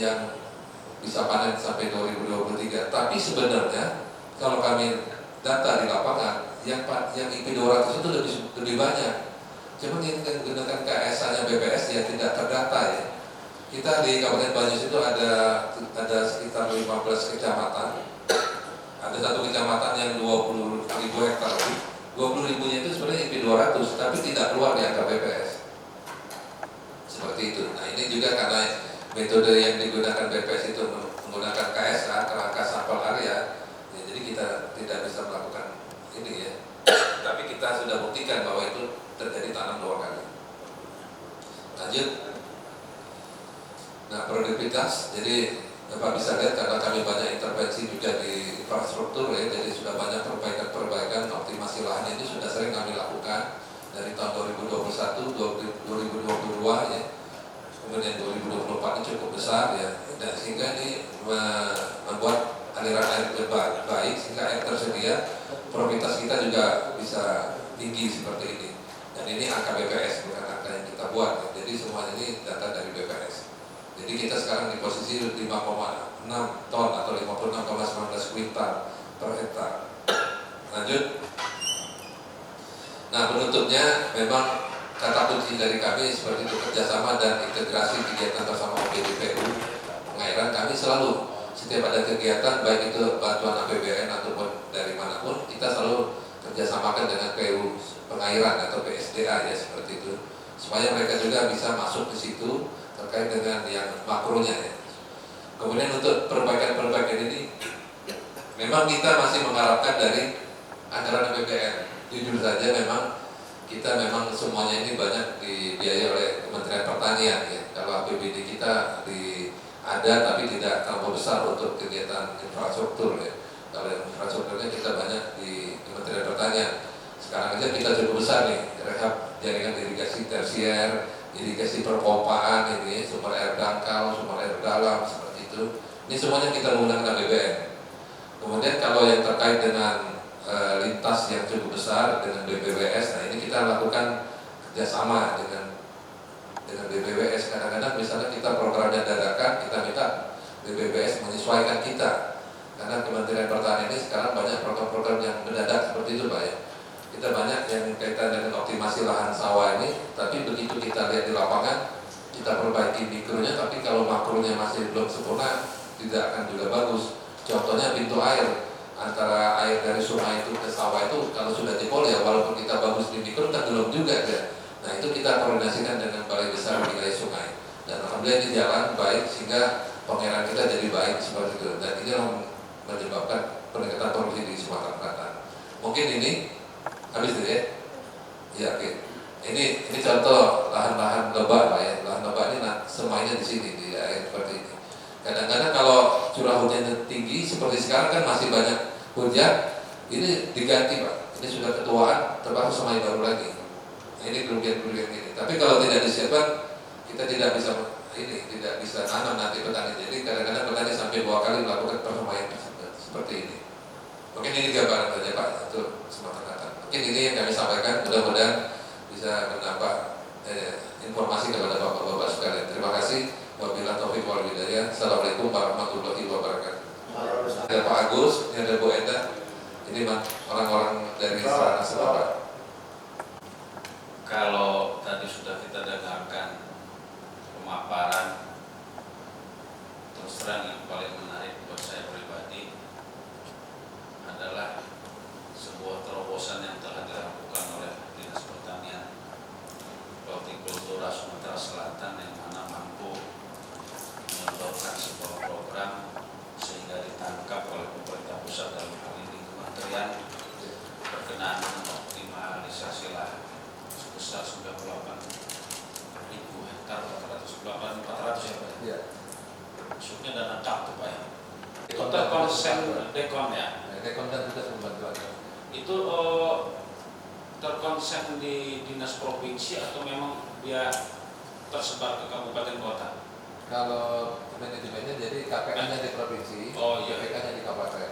yang bisa panen sampai 2023. Tapi sebenarnya kalau kami data di lapangan yang IP 200 itu lebih banyak. Cuma ini kan menggunakan KSA-nya BPS ya tidak terdata ya. Kita di Kabupaten Banyumas itu ada sekitar 15 kecamatan. Ada satu kecamatan yang 20.000 hektar lebih. 20.000-nya itu sebenarnya IP 200, tapi tidak keluar di angka BPS. Seperti itu. Nah ini juga karena metode yang digunakan BPS itu menggunakan KSA, kerangka sampel area, ya, jadi kita tidak bisa melakukan ini ya. Tapi kita sudah buktikan bahwa itu terjadi tanam 2 kali. Lanjut. Nah produktivitas, jadi Bapak bisa lihat karena kami banyak intervensi juga di infrastruktur ya, jadi sudah banyak perbaikan optimasi lahan ini sudah sering kami lakukan dari tahun 2021, 2022 ya, kemudian 2024 ini cukup besar ya, dan sehingga ini membuat aliran air baik sehingga air tersedia, produktivitas kita juga bisa tinggi seperti ini. Dan ini angka BPS bukan angka yang kita buat, ya. Jadi semua ini data dari BPS. Jadi kita sekarang di posisi 5,6 ton atau 56,19 kuintal per hektar. Lanjut. Nah penutupnya memang kata kunci dari kami seperti itu, kerjasama dan integrasi kegiatan bersama OPDPU pengairan. Kami selalu setiap ada kegiatan baik itu bantuan APBN ataupun dari manapun, kita selalu kerjasamakan dengan PU pengairan atau PSDA ya seperti itu, supaya mereka juga bisa masuk ke situ terkait dengan yang makronya ya. Kemudian untuk perbaikan ini memang kita masih mengharapkan dari anggaran APBN. Jujur saja memang kita semuanya ini banyak dibiayai oleh Kementerian Pertanian ya. Kalau APBD kita ada tapi tidak terlalu besar untuk kegiatan infrastruktur ya. Kalau infrastrukturnya kita banyak di Kementerian Pertanian. Sekarang aja kita cukup besar nih, rehab jaringan irigasi tersier, irigasi perpompaan ini, sumber air dangkal, sumber air dalam seperti itu. Ini semuanya kita menggunakan APBN. Kemudian kalau yang terkait dengan lintas yang cukup besar dengan BPWS, nah ini kita lakukan kerjasama dengan BPWS. Kadang-kadang misalnya kita programnya dadakan, kita minta BPWS menyesuaikan kita. Karena Kementerian Pertanian ini sekarang banyak program-program yang mendadak seperti itu Pak ya. Kita banyak yang kaitan dengan optimasi lahan sawah ini, tapi begitu kita lihat di lapangan, kita perbaiki mikronya, tapi kalau makronya masih belum sempurna, tidak akan juga bagus. Contohnya pintu air, antara air dari sungai itu ke sawah itu, kalau sudah jebol ya, walaupun kita bagus di mikro, kan belum juga ya. Nah itu kita koordinasikan dengan Balai Besar Wilayah Sungai. Dan alhamdulillah ini jalan baik, sehingga pengairan kita jadi baik seperti itu. Dan ini yang menyebabkan peningkatan produksi di Sumatera Selatan. Mungkin ini habis itu ya. Ya oke. Ini contoh lahan-lahan lebah Pak ya. Lahan lebah ini semuanya di sini di air seperti ini. Kadang-kadang kalau curah hujannya tinggi seperti sekarang kan masih banyak hujan, ini diganti Pak. Ini sudah ketuaan, terbaru semai baru lagi. Nah, ini kerugian ini. Tapi kalau tidak disiapkan, kita tidak bisa nanam nanti petani. Jadi kadang-kadang petani sampai 2 kali melakukan persemaian seperti ini. Mungkin ini gambaran saja Pak, itu semata-mata. Mungkin ini yang kami sampaikan, mudah-mudahan bisa menambah informasi kepada Bapak-Bapak sekalian. Terima kasih. Wabillahi taufiq wal hidayah. Assalamualaikum warahmatullahi wabarakatuh. Ada Pak Agus, ini ada Bu Enda. Ini orang-orang dari Sarana Bapak. Kalau tadi sudah kita dengarkan pemaparan, terus terang yang paling menarik buat saya pribadi adalah sebuah terobosan yang telah dilakukan oleh Dinas Pertanian Hortikultura Sumatera Selatan yang mana mampu menyodorkan sebuah program sehingga ditangkap oleh pemerintah pusat dalam hal ini Kementerian berkenaan dengan optimalisasi lahan sebesar 98.000 hektar 400 ya Pak? Iya. Maksudnya dana tak tuh Pak ya? Itu terkonsen dekon ya? Dekon dan juga membantu. Itu terkonsen di dinas provinsi atau memang dia tersebar ke kabupaten kota? Kalau manajemennya jadi KPK-nya di provinsi, Oh iya. KPK-nya di kabupaten.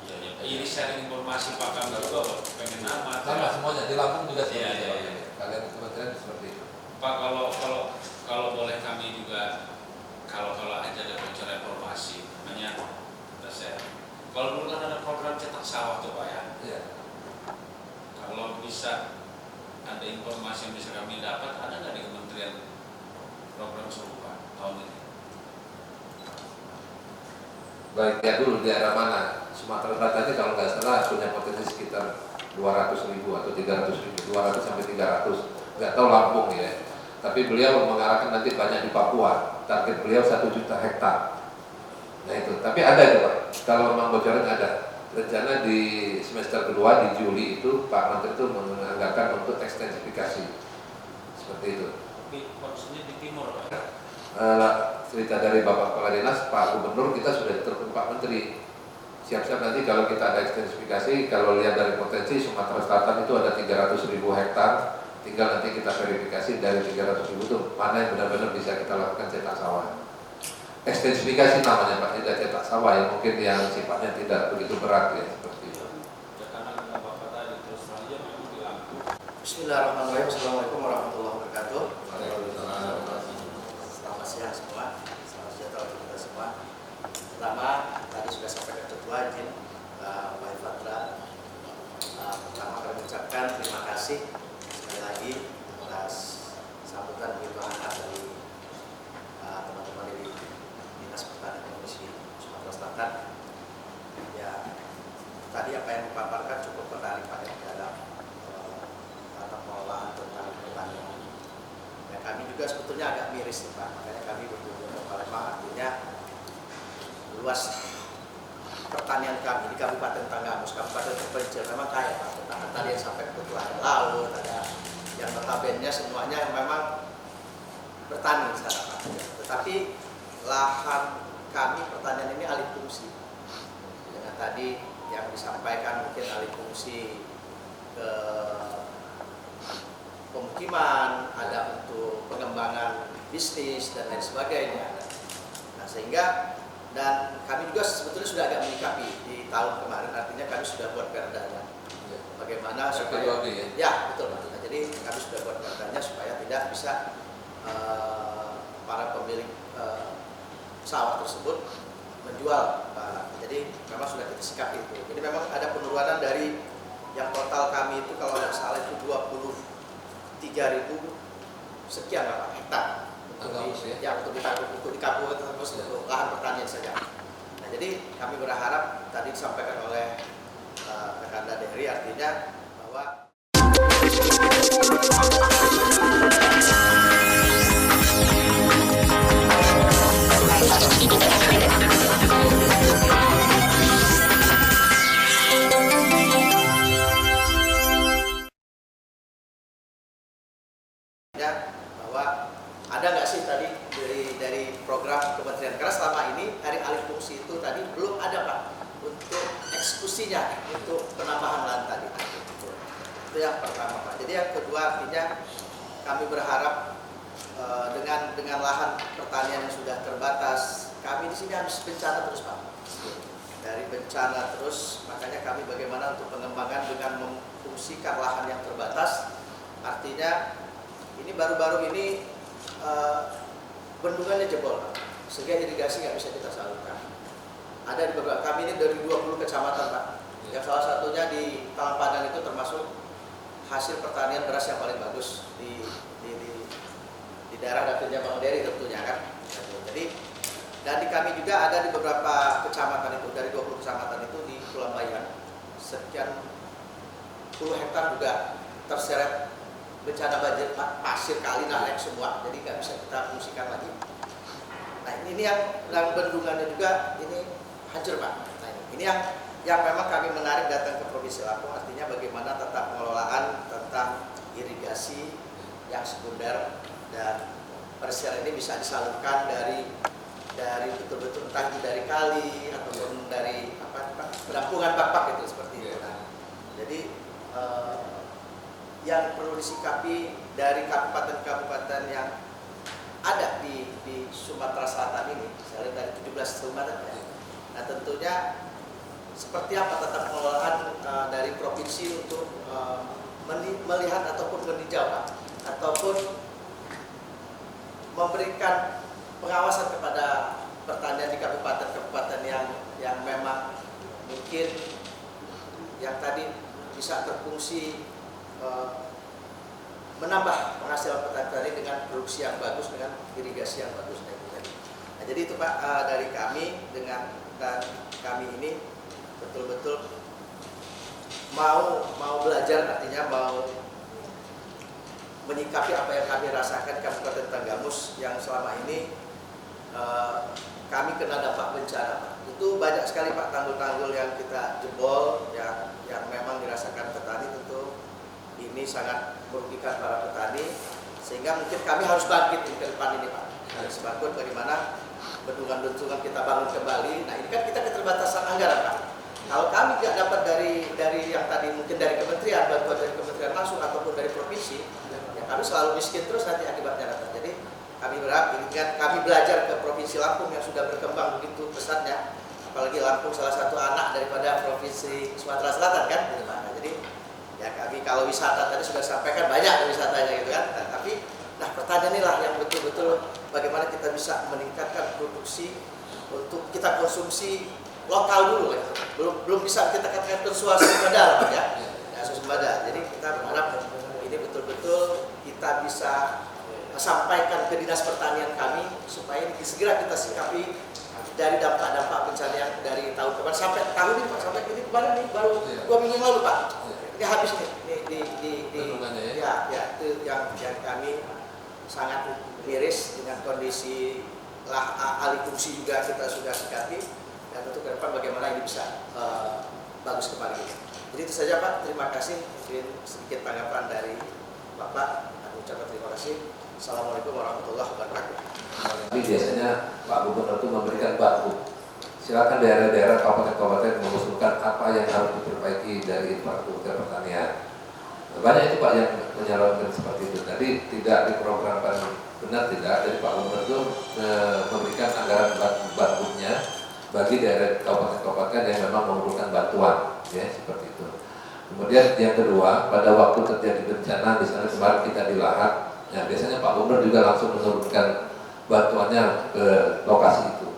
Iya, iya. Ini sharing informasi Pak kami juga pengen amat. Sama semuanya di Lampung juga seperti Iya, itu. iya, iya. Kalian kementerian seperti itu. Pak, kalau boleh kami juga kalau aja ada bocoran informasi, namanya saya. Kalau dulu kan ada program cetak sawah tuh Pak ya. Iya. Kalau bisa ada informasi yang bisa kami dapat, ada nggak di kementerian program serupa tahun ini? Baik, ya dulu di daerah mana? Sumatera Selatan ini kalau nggak salah punya potensi sekitar 200.000 atau 300.000, 200 sampai 300. Nggak tahu Lampung ya. Tapi beliau mengarahkan nanti banyak di Papua. Target beliau 1 juta hektar. Nah itu. Tapi ada itu Pak. Kalau memang bocoran ada. Rencana di semester kedua di Juli itu Pak Menteri itu menganggarkan untuk ekstensifikasi. Seperti itu. Tapi maksudnya di timur Pak? Cerita dari Bapak Kepala Dinas, Pak Gubernur kita sudah ditelepon Pak Menteri. Siap-siap nanti kalau kita ada ekstensifikasi, kalau lihat dari potensi Sumatera Selatan itu ada 300.000 hektar, tinggal nanti kita verifikasi dari 300.000 itu mana yang benar-benar bisa kita lakukan cetak sawah. Ekstensifikasi namanya Pak, tidak cetak sawah yang mungkin yang sifatnya tidak begitu berat ya seperti itu. Ya karena Bapak tadi terus terang aja memang di Lampung. Bismillahirrahmanirrahim. Assalamualaikum warahmatullahi wabarakatuh. Waalaikumsalam. Selamat siang semua. Selamat sejahtera untuk kita semua. Pertama, tadi sudah sampaikan Ketua izin Pak Fatra. Pertama kami ucapkan terima kasih sekali lagi atas sambutan begitu hangat dari teman-teman dari Dinas Pertanian Provinsi Sumatera Selatan. Ya, tadi apa yang dipaparkan cukup menarik Pak dalam tata pengelolaan tentang pertanian. Ya, kami juga sebetulnya agak miris nih Pak, makanya kami berkunjung ke Palembang, artinya luas pertanian kami di Kabupaten Tanggamus, kabupaten terpencil memang kaya Pak. Tentang tadi yang sampai kebetulan ada laut, ada yang notabene semuanya memang bertani di sana Pak. Tetapi lahan kami pertanian ini alih fungsi. Dengan tadi yang disampaikan mungkin alih fungsi ke pemukiman, ada untuk pengembangan bisnis dan lain sebagainya. Nah, sehingga dan kami juga sebetulnya sudah agak menyikapi di tahun kemarin, artinya kami sudah buat perdanya. Bagaimana supaya ya betul Pak. Nah, jadi kami sudah buat perdanya supaya tidak bisa para pemilik sawah tersebut menjual Pak. Jadi memang sudah kita sikapi itu. Jadi memang ada penurunan dari yang total kami itu kalau tidak salah itu 23.000 sekian Pak hektar. Untuk di kampus untuk lahan pertanian saja. Nah, jadi kami berharap tadi disampaikan oleh rekan Daderi artinya bahwa ada nggak sih tadi dari program kementerian, karena selama ini dari alih fungsi itu tadi belum ada Pak untuk eksekusinya, untuk penambahan lahan tadi. Itu yang pertama Pak. Jadi yang kedua artinya kami berharap dengan lahan pertanian yang sudah terbatas, kami di sini habis bencana terus Pak. Dari bencana terus, makanya kami bagaimana untuk pengembangan dengan memfungsikan lahan yang terbatas. Artinya ini baru-baru ini bendungannya jebol, sehingga irigasi nggak bisa kita salurkan. Ada di beberapa, kami ini dari 20 kecamatan Pak. Yang salah satunya di Talang Padang itu termasuk hasil pertanian beras yang paling bagus di daerah dapilnya Bang Dery tentunya kan. Jadi dan di kami juga ada di beberapa kecamatan itu, dari 20 kecamatan itu di Pulau Bayan, sekian puluh hektar juga terseret bencana banjir, pasir kali naik semua, jadi nggak bisa kita fungsikan lagi. Nah ini yang bendungannya juga ini hancur Pak. Nah ini yang memang kami menarik datang ke Provinsi Lampung, artinya bagaimana tata pengelolaan tentang irigasi yang sekunder dan persiapan ini bisa disalurkan dari betul-betul entah itu dari kali ataupun dari penampungan bapak itu seperti itu. Nah, jadi yang perlu disikapi dari kabupaten-kabupaten yang ada di Sumatera Selatan ini, misalnya dari 17 kabupaten ya. Nah tentunya seperti apa tata pengelolaan dari provinsi untuk melihat ataupun meninjau ataupun memberikan pengawasan kepada pertanian di kabupaten-kabupaten yang memang mungkin yang tadi bisa berfungsi menambah penghasilan petani dengan produksi yang bagus, dengan irigasi yang bagus. Nah, jadi itu Pak dari kami dan kami ini betul-betul mau belajar, artinya mau menyikapi apa yang kami rasakan di Kabupaten Tanggamus yang selama ini kami kena dampak bencana. Itu banyak sekali Pak tanggul-tanggul yang kita jebol, yang memang dirasakan petani. Tentu ini sangat merugikan para petani, sehingga mungkin kami harus bangkit ke depan ini Pak. Harus bangkit bagaimana bendungan-bendungan kita bangun kembali. Nah ini kan kita keterbatasan anggaran Pak. Kalau kami tidak dapat dari yang tadi mungkin dari kementerian, bantuan dari kementerian langsung ataupun dari provinsi, ya kami selalu miskin terus nanti akibatnya. Jadi kami berharap ini kan kami belajar ke Provinsi Lampung yang sudah berkembang begitu pesatnya, apalagi Lampung salah satu anak daripada Provinsi Sumatera Selatan kan. Nah, jadi ya kami kalau wisata tadi sudah sampaikan banyak wisatanya gitu kan. Tapi pertanian inilah yang betul-betul bagaimana kita bisa meningkatkan produksi untuk kita konsumsi lokal dulu ya. Belum bisa kita katakan swasembada ya. Swasembada. Jadi kita berharap ini betul-betul kita bisa sampaikan ke Dinas Pertanian kami supaya ini segera kita sikapi dari dampak-dampak bencana yang dari tahun kemarin sampai tahun ini Pak, sampai ini kemarin nih baru 2 minggu lalu Pak. Ini habis nih itu yang kami sangat miris dengan kondisi alih fungsi juga kita sudah sikapi, dan tentu ke depan bagaimana ini bisa bagus kembali. Jadi itu saja Pak, terima kasih. Mungkin sedikit tanggapan dari Bapak, aku ucapkan terima kasih. Assalamualaikum warahmatullahi wabarakatuh. Tapi biasanya Pak Gubernur itu memberikan batu. Silakan daerah-daerah kabupaten-kabupaten mengusulkan apa yang harus diperbaiki dari infrastruktur pertanian. Banyak itu Pak yang menyalurkan seperti itu. Tadi tidak diprogramkan benar tidak. Jadi Pak Gubernur itu memberikan anggaran batunya bagi daerah kabupaten-kabupaten yang memang memerlukan bantuan, ya seperti itu. Kemudian yang kedua, pada waktu terjadi bencana, misalnya kemarin kita di Lahat. Ya, biasanya Pak Gubernur juga langsung menurunkan bantuannya ke lokasi itu.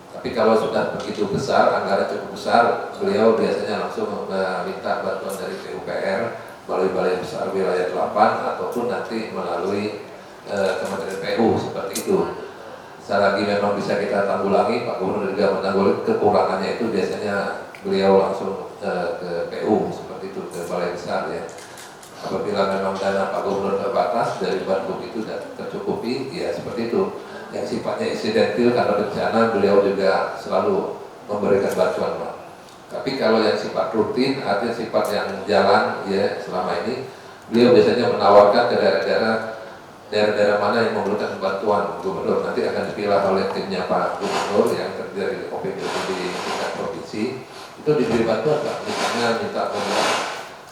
Tapi kalau sudah begitu besar, anggaran cukup besar, beliau biasanya langsung meminta bantuan dari PUPR melalui Balai Besar Wilayah 8 ataupun nanti melalui Kementerian PU seperti itu. Selagi memang bisa kita tanggulangi, Pak Gubernur juga menanggulangi kekurangannya itu biasanya beliau langsung ke PU seperti itu, ke Balai Besar ya. Apabila memang dana Pak Gubernur terbatas dari Bandung itu tidak tercukupi, ya seperti itu. Yang sifatnya insidentil karena bencana, beliau juga selalu memberikan bantuan Pak. Tapi kalau yang sifat rutin, artinya sifat yang jalan ya selama ini, beliau biasanya menawarkan ke daerah-daerah mana yang memerlukan bantuan Gubernur. Nanti akan dipilah oleh timnya Pak Gubernur yang terdiri dari OPD di tingkat provinsi, itu diberi bantuan Pak. Misalnya minta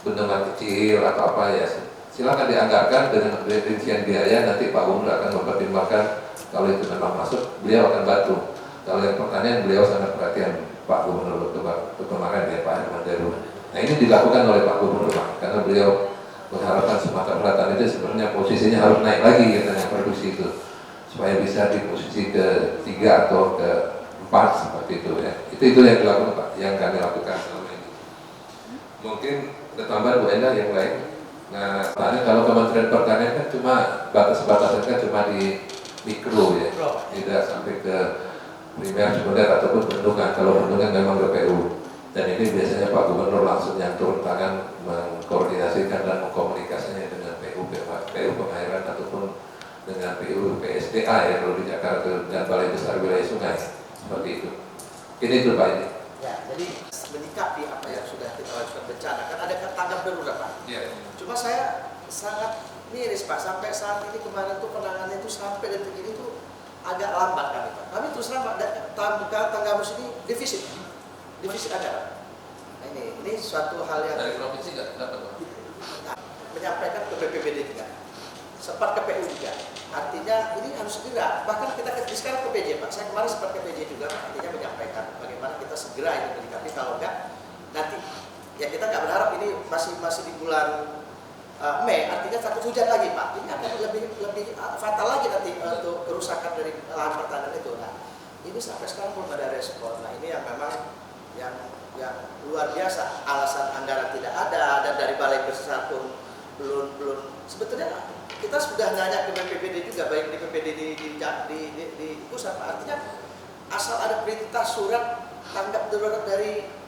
bendungan kecil atau apa ya, silakan dianggarkan dengan rincian biaya, nanti Pak Gubernur akan mempertimbangkan. Kalau itu memang masuk, beliau akan bantu. Kalau yang pertanian, beliau sangat perhatian Pak Gubernur untuk perkembangan ya Pak Herman Deru. Nah ini dilakukan oleh Pak Gubernur Pak, karena beliau mengharapkan Sumatera Selatan itu sebenarnya posisinya harus naik lagi katanya produksi itu, supaya bisa di posisi ke-3 atau ke-4 seperti itu ya. Itu yang dilakukan Pak, yang kami lakukan selama ini. Mungkin bertambah Bu Enda yang lain. Nah, soalnya kalau Kementerian Pertanian kan cuma batas-batasnya kan cuma di mikro ya, tidak sampai ke primer, sekunder ataupun bendungan. Kalau bendungan memang BPU. Dan ini biasanya Pak Gubernur langsung yang turun tangan mengkoordinasikan dan mengkomunikasinya dengan PU Pengairan ataupun dengan PU PSDA ya kalau di Jakarta dan Balai Besar Wilayah Sungai seperti itu. Ini tuh Pak ini. Ya, jadi menyikapi apa yang sudah kita lakukan bencana kan ada tanggap darurat Pak. Iya. Cuma saya sangat miris Pak, sampai saat ini kemarin tuh penanganannya itu sampai detik ini tuh agak lambat kami Pak. Kami terus terang Pak, Tanggamus ini defisit ada Pak. Nah, ini suatu hal yang Dari provinsi nggak dapat Pak? menyampaikan ke BPBD juga, sempat ke PU juga. Artinya ini harus segera. Bahkan kita sekarang ke PJ Pak. Saya kemarin sempat ke PJ juga, artinya menyampaikan bagaimana kita segera ini menyikapi. Kalau enggak nanti ya kita nggak berharap ini masih di bulan Mei, artinya takut hujan lagi Pak. Ini akan lebih fatal lagi nanti untuk kerusakan dari lahan pertanian itu. Nah, ini sampai sekarang belum ada respon. Nah, ini yang memang yang luar biasa. Alasan anggaran tidak ada dan dari Balai Besar pun belum. Sebetulnya kita sudah nanya ke BPBD juga, baik di BPBD di pusat Pak. Artinya asal ada perintah surat tanggap darurat dari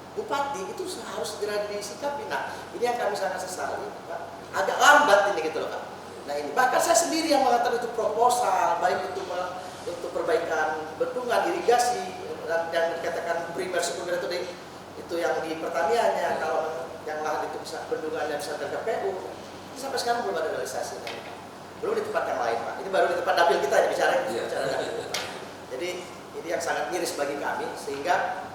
Bupati itu harus segera disikapi. Nah, ini yang kami sangat sesali Pak. Agak lambat ini gitu loh Pak. Nah ini bahkan saya sendiri yang mengatakan itu proposal, baik itu untuk perbaikan bendungan, irigasi, dan dikatakan primer sekunder itu yang di pertaniannya, kalau yang lahan itu bisa bendungannya bisa ke PU. Sampai sekarang belum ada realisasi, belum di tempat yang lain Pak. Ini baru di tempat dapil kita yang bicara dapil. Jadi ini yang sangat miris bagi kami, sehingga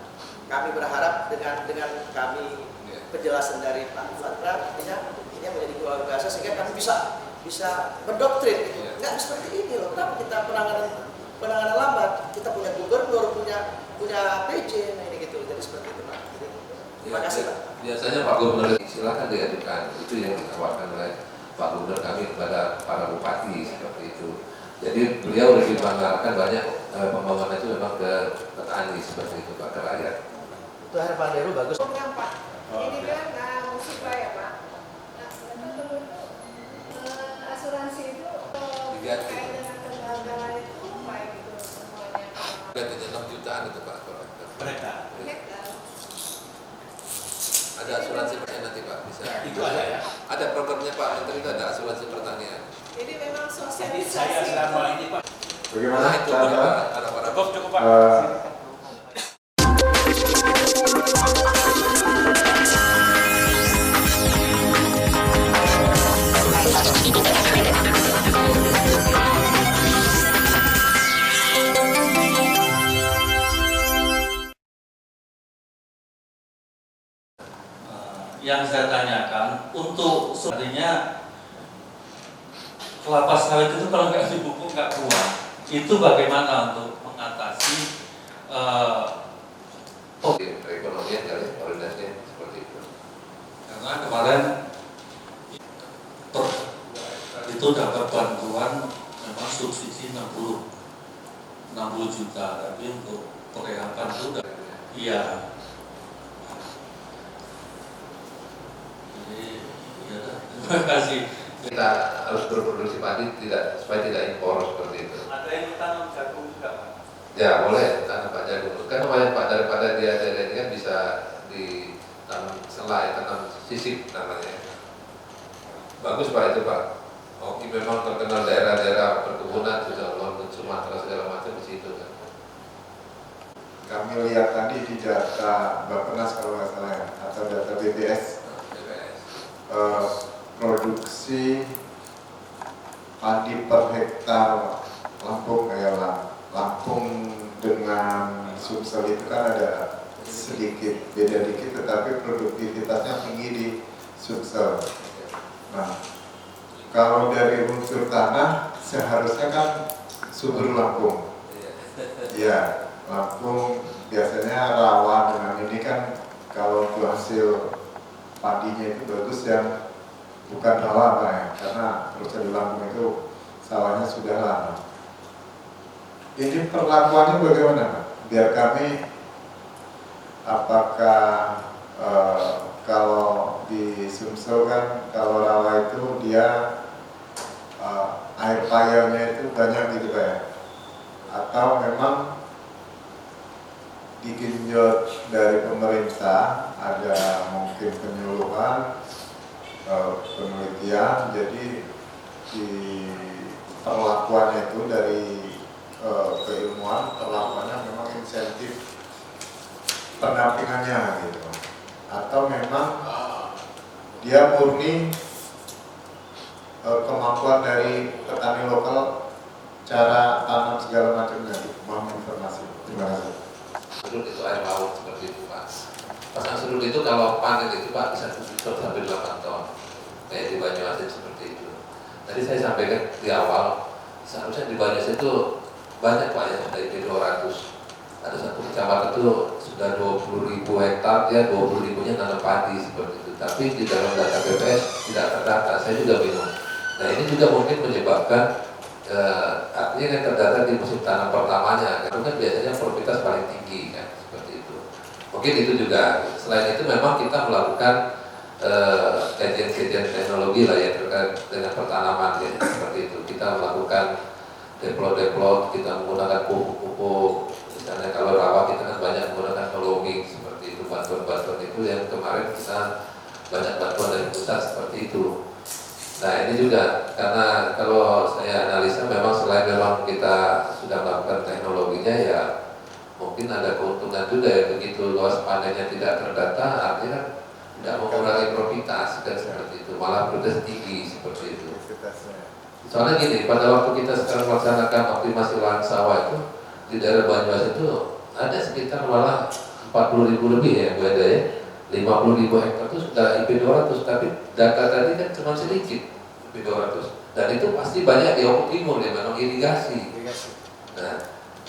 kami berharap dengan kami penjelasan dari Pak Fatra, artinya ini menjadi luar biasa sehingga kami bisa mendoktrin gitu. Nggak seperti ini loh. Kenapa kita penanganan lambat? Kita punya gubernur, punya PJ, nah ini gitu. Jadi seperti itu Pak. Terima kasih Pak. Biasanya Pak Gubernur silakan diajukan, itu yang ditawarkan oleh Pak Gubernur kami kepada para bupati seperti itu. Jadi beliau lebih menganggarkan banyak pembangunan itu memang ke petani seperti itu Pak, ke rakyat. Itu Herman Deru bagus. Program Pak, ini kan musibah ya Pak. Asuransi itu terkait dengan kegagalan itu baik itu semuanya. Ganti 6 jutaan itu Pak. Mereka. Ada asuransi pertanian nanti Pak, bisa. Itu ada ya. Ada programnya Pak Menteri itu ada asuransi pertanian. Jadi memang Jadi sosialisasi. saya selama ini Pak. Bagaimana Nah, itu cara ada Cukup Pak. Yang saya tanyakan untuk artinya kelapa sawit itu kalau nggak dipupuk nggak keluar, itu bagaimana untuk mengatasi perekonomian kali koordinasinya seperti itu. karena kemarin itu dapat bantuan memang subsidi 60 juta, tapi untuk perehapan itu udah iya. Terima kasih. Kita harus berproduksi padi supaya tidak impor seperti itu. Ada yang tanam jagung juga Pak? Ya boleh tanam Pak jagung. Kan lumayan Pak, daripada dia ini kan bisa ditanam selai, tanam sisip namanya. Bagus Pak itu Pak. Oke, memang terkenal daerah-daerah perkebunan sudah Lombok, Sumatera segala macam di situ kan. kami lihat tadi di data Bappenas kalau nggak salah ya, atau data BPS, produksi padi per hektar Lampung kayak Lampung dengan Sumsel itu kan ada sedikit beda dikit, tetapi produktivitasnya tinggi di Sumsel. Nah, kalau dari unsur tanah seharusnya kan subur Lampung. Iya, Lampung biasanya rawa dengan ini kan kalau untuk hasil padinya itu bagus yang bukan rawa Pak ya, karena perusahaan di Lampung itu sawahnya sudah lama. Ini perlakuannya bagaimana Pak? Biar kami apakah kalau di Sumsel kan kalau rawa itu dia air payahnya itu banyak gitu Pak ya? Atau memang digenjot dari pemerintah ada mungkin penyuluhan penelitian, jadi di perlakuannya itu dari keilmuan perlakuannya memang insentif pendampingannya gitu, atau memang dia murni kemampuan dari petani lokal cara tanam segala macamnya. Mohon informasi. Terima kasih. Surut itu air laut seperti itu Pak. Pasang surut itu kalau panen itu Pak bisa 7 ton sampai 8 ton. Kayak di Banyuasin seperti itu. Tadi saya sampaikan di awal, seharusnya di Banyuasin itu banyak Pak ya, dari 200. Ada satu kecamatan itu sudah 20.000 hektar, ya 20.000-nya nanam padi seperti itu. Tapi di dalam data BPS tidak terdata, saya juga bingung. Nah ini juga mungkin menyebabkan artinya yang terdata di musim tanam pertamanya, karena kan biasanya produktivitas paling tinggi kan, seperti itu. Mungkin itu juga. Selain itu memang kita melakukan kajian-kajian teknologi lah ya terkait dengan pertanaman ya, seperti itu. Kita melakukan deplot, kita menggunakan pupuk-pupuk. Misalnya kalau rawa kita kan banyak menggunakan following seperti itu, bantuan-bantuan itu yang kemarin kita banyak bantuan dari pusat seperti itu. Nah ini juga karena kalau saya analisa memang selain memang kita sudah melakukan teknologinya ya mungkin ada keuntungan juga ya, begitu luas panennya tidak terdata artinya tidak mengurangi produktivitas dan seperti itu, malah produktivitas tinggi seperti itu. Soalnya gini, pada waktu kita sekarang melaksanakan optimasi lahan sawah itu di daerah Banyuasin itu ada sekitar malah 40.000 lebih ya Bu Eda ya, 50.000 hektar itu sudah IP 200, tapi data tadi kan cuma sedikit IP 200 dan itu pasti banyak di Oku Timur ya, memang irigasi. Nah,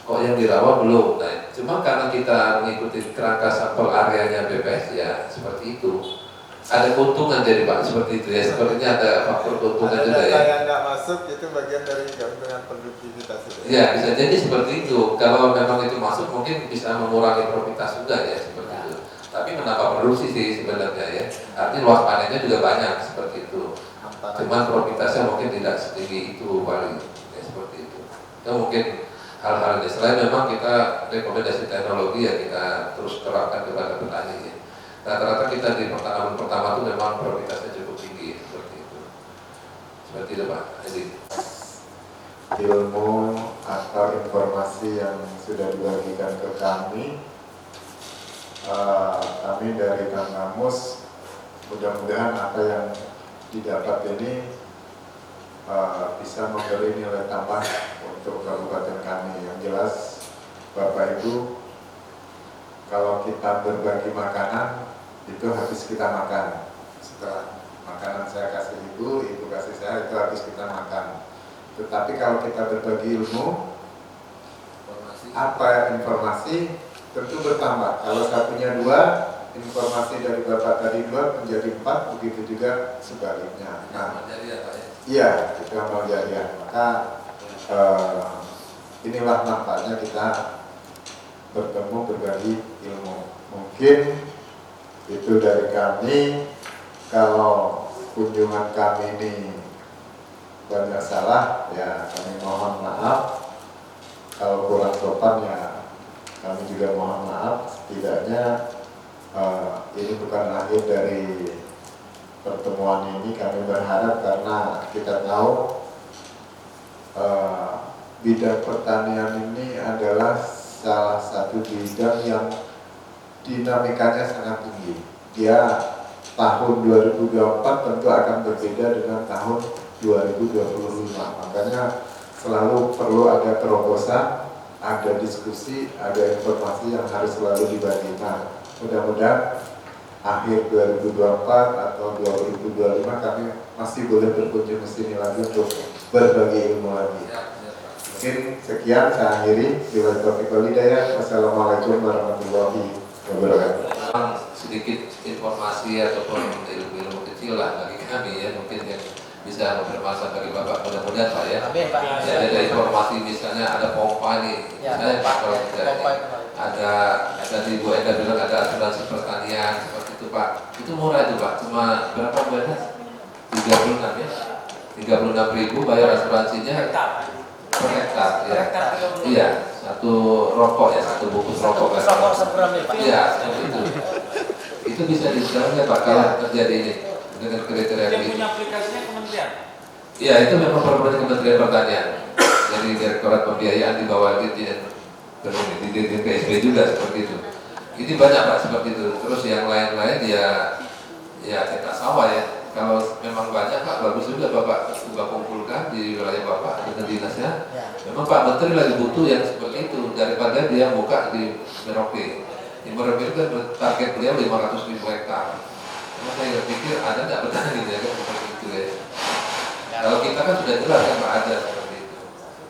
kok yang di rawa belum? Nah, cuma karena kita mengikuti kerangka sampel areanya BPS ya seperti itu. Ada keuntungan jadi Pak seperti itu ya, sepertinya ada faktor keuntungan juga ya. Ada yang nggak masuk itu bagian dari gabungan produktivitas itu. Ya bisa jadi seperti itu. Kalau memang itu masuk mungkin bisa mengurangi produktivitas juga ya seperti itu. Tapi menambah produksi sih sebenarnya ya. Artinya luas panennya juga banyak seperti itu. Cuman produktivitasnya mungkin tidak setinggi itu paling ya seperti itu. Itu mungkin hal-hal ini. Selain memang kita rekomendasi teknologi ya kita terus terapkan kepada petani ya. Rata-rata kita di pertanaman pertama itu memang produktivitasnya cukup tinggi seperti itu. Seperti itu Pak. Jadi ilmu atau informasi yang sudah dibagikan ke kami, kami dari Kang Namus mudah-mudahan apa yang didapat ini bisa memberi nilai tambah untuk kabupaten kami. Yang jelas Bapak Ibu, kalau kita berbagi makanan itu habis kita makan. Setelah makanan saya kasih ibu kasih saya, itu habis kita makan. Tetapi kalau kita berbagi ilmu, apa informasi tentu bertambah. Kalau satunya 2, informasi dari Bapak tadi 2 menjadi 4, begitu juga sebaliknya. Nah, iya, itu amal jariah. Maka inilah manfaatnya kita bertemu berbagi ilmu. Mungkin itu dari kami. Kalau kunjungan kami ini banyak salah ya kami mohon maaf. Kalau kurang sopan ya kami juga mohon maaf. Setidaknya ini bukan akhir dari pertemuan ini. Kami berharap karena kita tahu bidang pertanian ini adalah salah satu bidang yang dinamikanya sangat tinggi. Dia tahun 2024 tentu akan berbeda dengan tahun 2025. Makanya selalu perlu ada terobosan, ada diskusi, ada informasi yang harus selalu dibagikan. Mudah-mudahan akhir 2024 atau 2025 kami masih boleh berkunjung ke sini lagi untuk berbagi ilmu lagi. Mungkin sekian, saya akhiri. Wassalamualaikum warahmatullahi wabarakatuh. Sedikit informasi ataupun ilmu-ilmu kecil lah bagi kami ya, mungkin yang bisa bermanfaat bagi Bapak, mudah-mudahan Pak ya. Ya, ada informasi misalnya ada pompa nih, misalnya kalau kita ada tadi Bu Enda bilang ada asuransi pertanian seperti itu Pak, itu murah itu Pak, cuma berapa Bu Enda? 36 ya, 36.000 bayar asuransinya per hektar ya. Iya, satu rokok ya, satu bungkus rokok kan. Iya, seperti itu. Itu bisa disesuaikan Pak kalau terjadi ini dengan kriteria Yang ini. punya aplikasinya kementerian? Iya, itu memang program Kementerian Pertanian. Jadi Direktorat Pembiayaan di bawah Dirjen di DPSP juga seperti itu. Ini banyak Pak seperti itu. Terus yang lain-lain ya cetak sawah ya. Kalau memang banyak Pak, bagus juga Bapak coba kumpulkan di wilayah Bapak dengan dinasnya. Memang Pak Menteri lagi butuh yang seperti itu daripada dia buka di Merauke. Di Merauke kan target beliau 500.000 hektar. Cuma saya pikir ada nggak petani ya kan seperti itu ya. Kalau kita kan sudah jelas kan Pak ada seperti itu.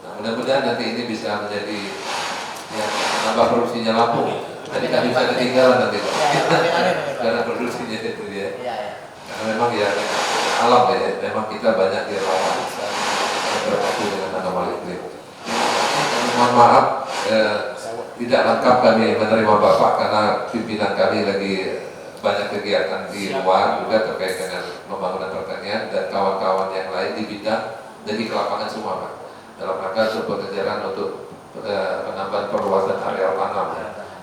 Nah, mudah-mudahan nanti ini bisa menjadi yang menambah produksinya Lampung. Jadi nggak bisa ketinggalan nanti Pak. Karena produksinya itu ya. Karena memang ya alam ya, memang kita banyak di rawan berpacu dengan tanaman iklim. Mohon maaf, tidak lengkap kami menerima Bapak karena pimpinan kami lagi banyak kegiatan di luar juga terkait dengan pembangunan pertanian dan kawan-kawan yang lain di bidang jadi ke lapangan semua Pak. Dalam rangka pekerjaan untuk penambahan perluasan areal tanam.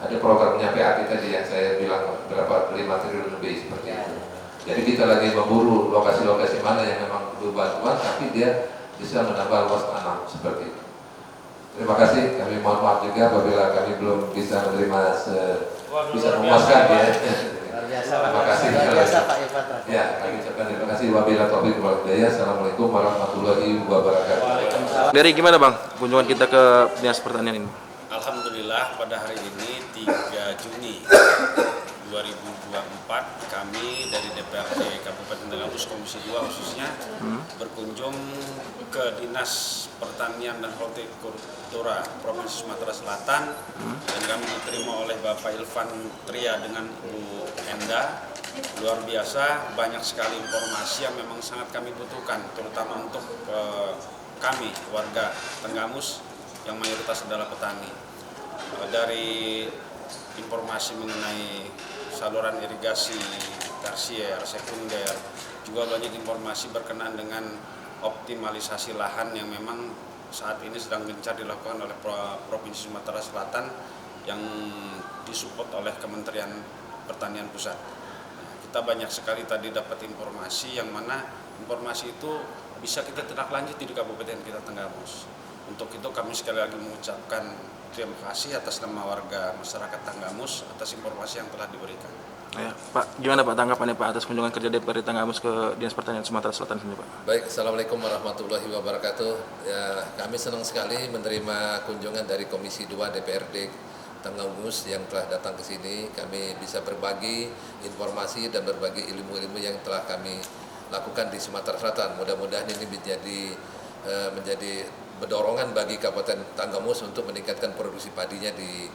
Ada programnya PAT tadi yang saya bilang berapa 5 triliun lebih seperti itu. Jadi kita lagi memburu lokasi-lokasi mana yang memang butuh bantuan, tapi dia bisa menambah luas tanam seperti itu. Terima kasih. Kami mohon maaf juga apabila kami belum bisa menerima bisa memuaskan ya. Terima kasih. Ya, kami ucapkan terima kasih. Wabillahi taufiq wal hidayah. Assalamualaikum warahmatullahi wabarakatuh. Dari gimana Bang kunjungan kita ke Dinas Pertanian ini? Alhamdulillah pada hari ini 3 Juni 2024 kami dari DPRD Kabupaten Tanggamus Komisi 2 khususnya berkunjung ke Dinas Pertanian dan Hortikultura Provinsi Sumatera Selatan dan kami diterima oleh Bapak Ilvan Tria dengan Bu Enda. Luar biasa, banyak sekali informasi yang memang sangat kami butuhkan, terutama untuk kami warga Tanggamus yang mayoritas adalah petani. Dari informasi mengenai saluran irigasi tersier, sekunder, juga banyak informasi berkenaan dengan optimalisasi lahan yang memang saat ini sedang gencar dilakukan oleh Provinsi Sumatera Selatan yang disupport oleh Kementerian Pertanian Pusat. Kita banyak sekali tadi dapat informasi yang mana informasi itu bisa kita tindak lanjut di Kabupaten kita Tanggamus. Untuk itu kami sekali lagi mengucapkan terima kasih atas nama warga masyarakat Tanggamus atas informasi yang telah diberikan. Ya, Pak, gimana Pak tanggapannya Pak atas kunjungan kerja DPRD Tanggamus ke Dinas Pertanian Sumatera Selatan sini Pak? Baik, Assalamualaikum warahmatullahi wabarakatuh. Ya, kami senang sekali menerima kunjungan dari Komisi 2 DPRD Tanggamus yang telah datang ke sini. Kami bisa berbagi informasi dan berbagi ilmu-ilmu yang telah kami lakukan di Sumatera Selatan. Mudah-mudahan ini menjadi dorongan bagi Kabupaten Tanggamus untuk meningkatkan produksi padinya di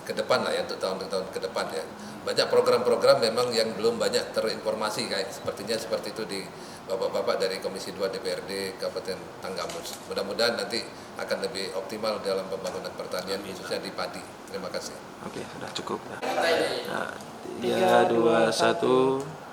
ke depan lah ya, untuk tahun-tahun ke depan ya. Banyak program-program memang yang belum banyak terinformasi kayak seperti itu di Bapak-bapak dari Komisi 2 DPRD Kabupaten Tanggamus. Mudah-mudahan nanti akan lebih optimal dalam pembangunan pertanian khususnya di padi. Terima kasih. Oke, sudah cukup. 3, 2, 1.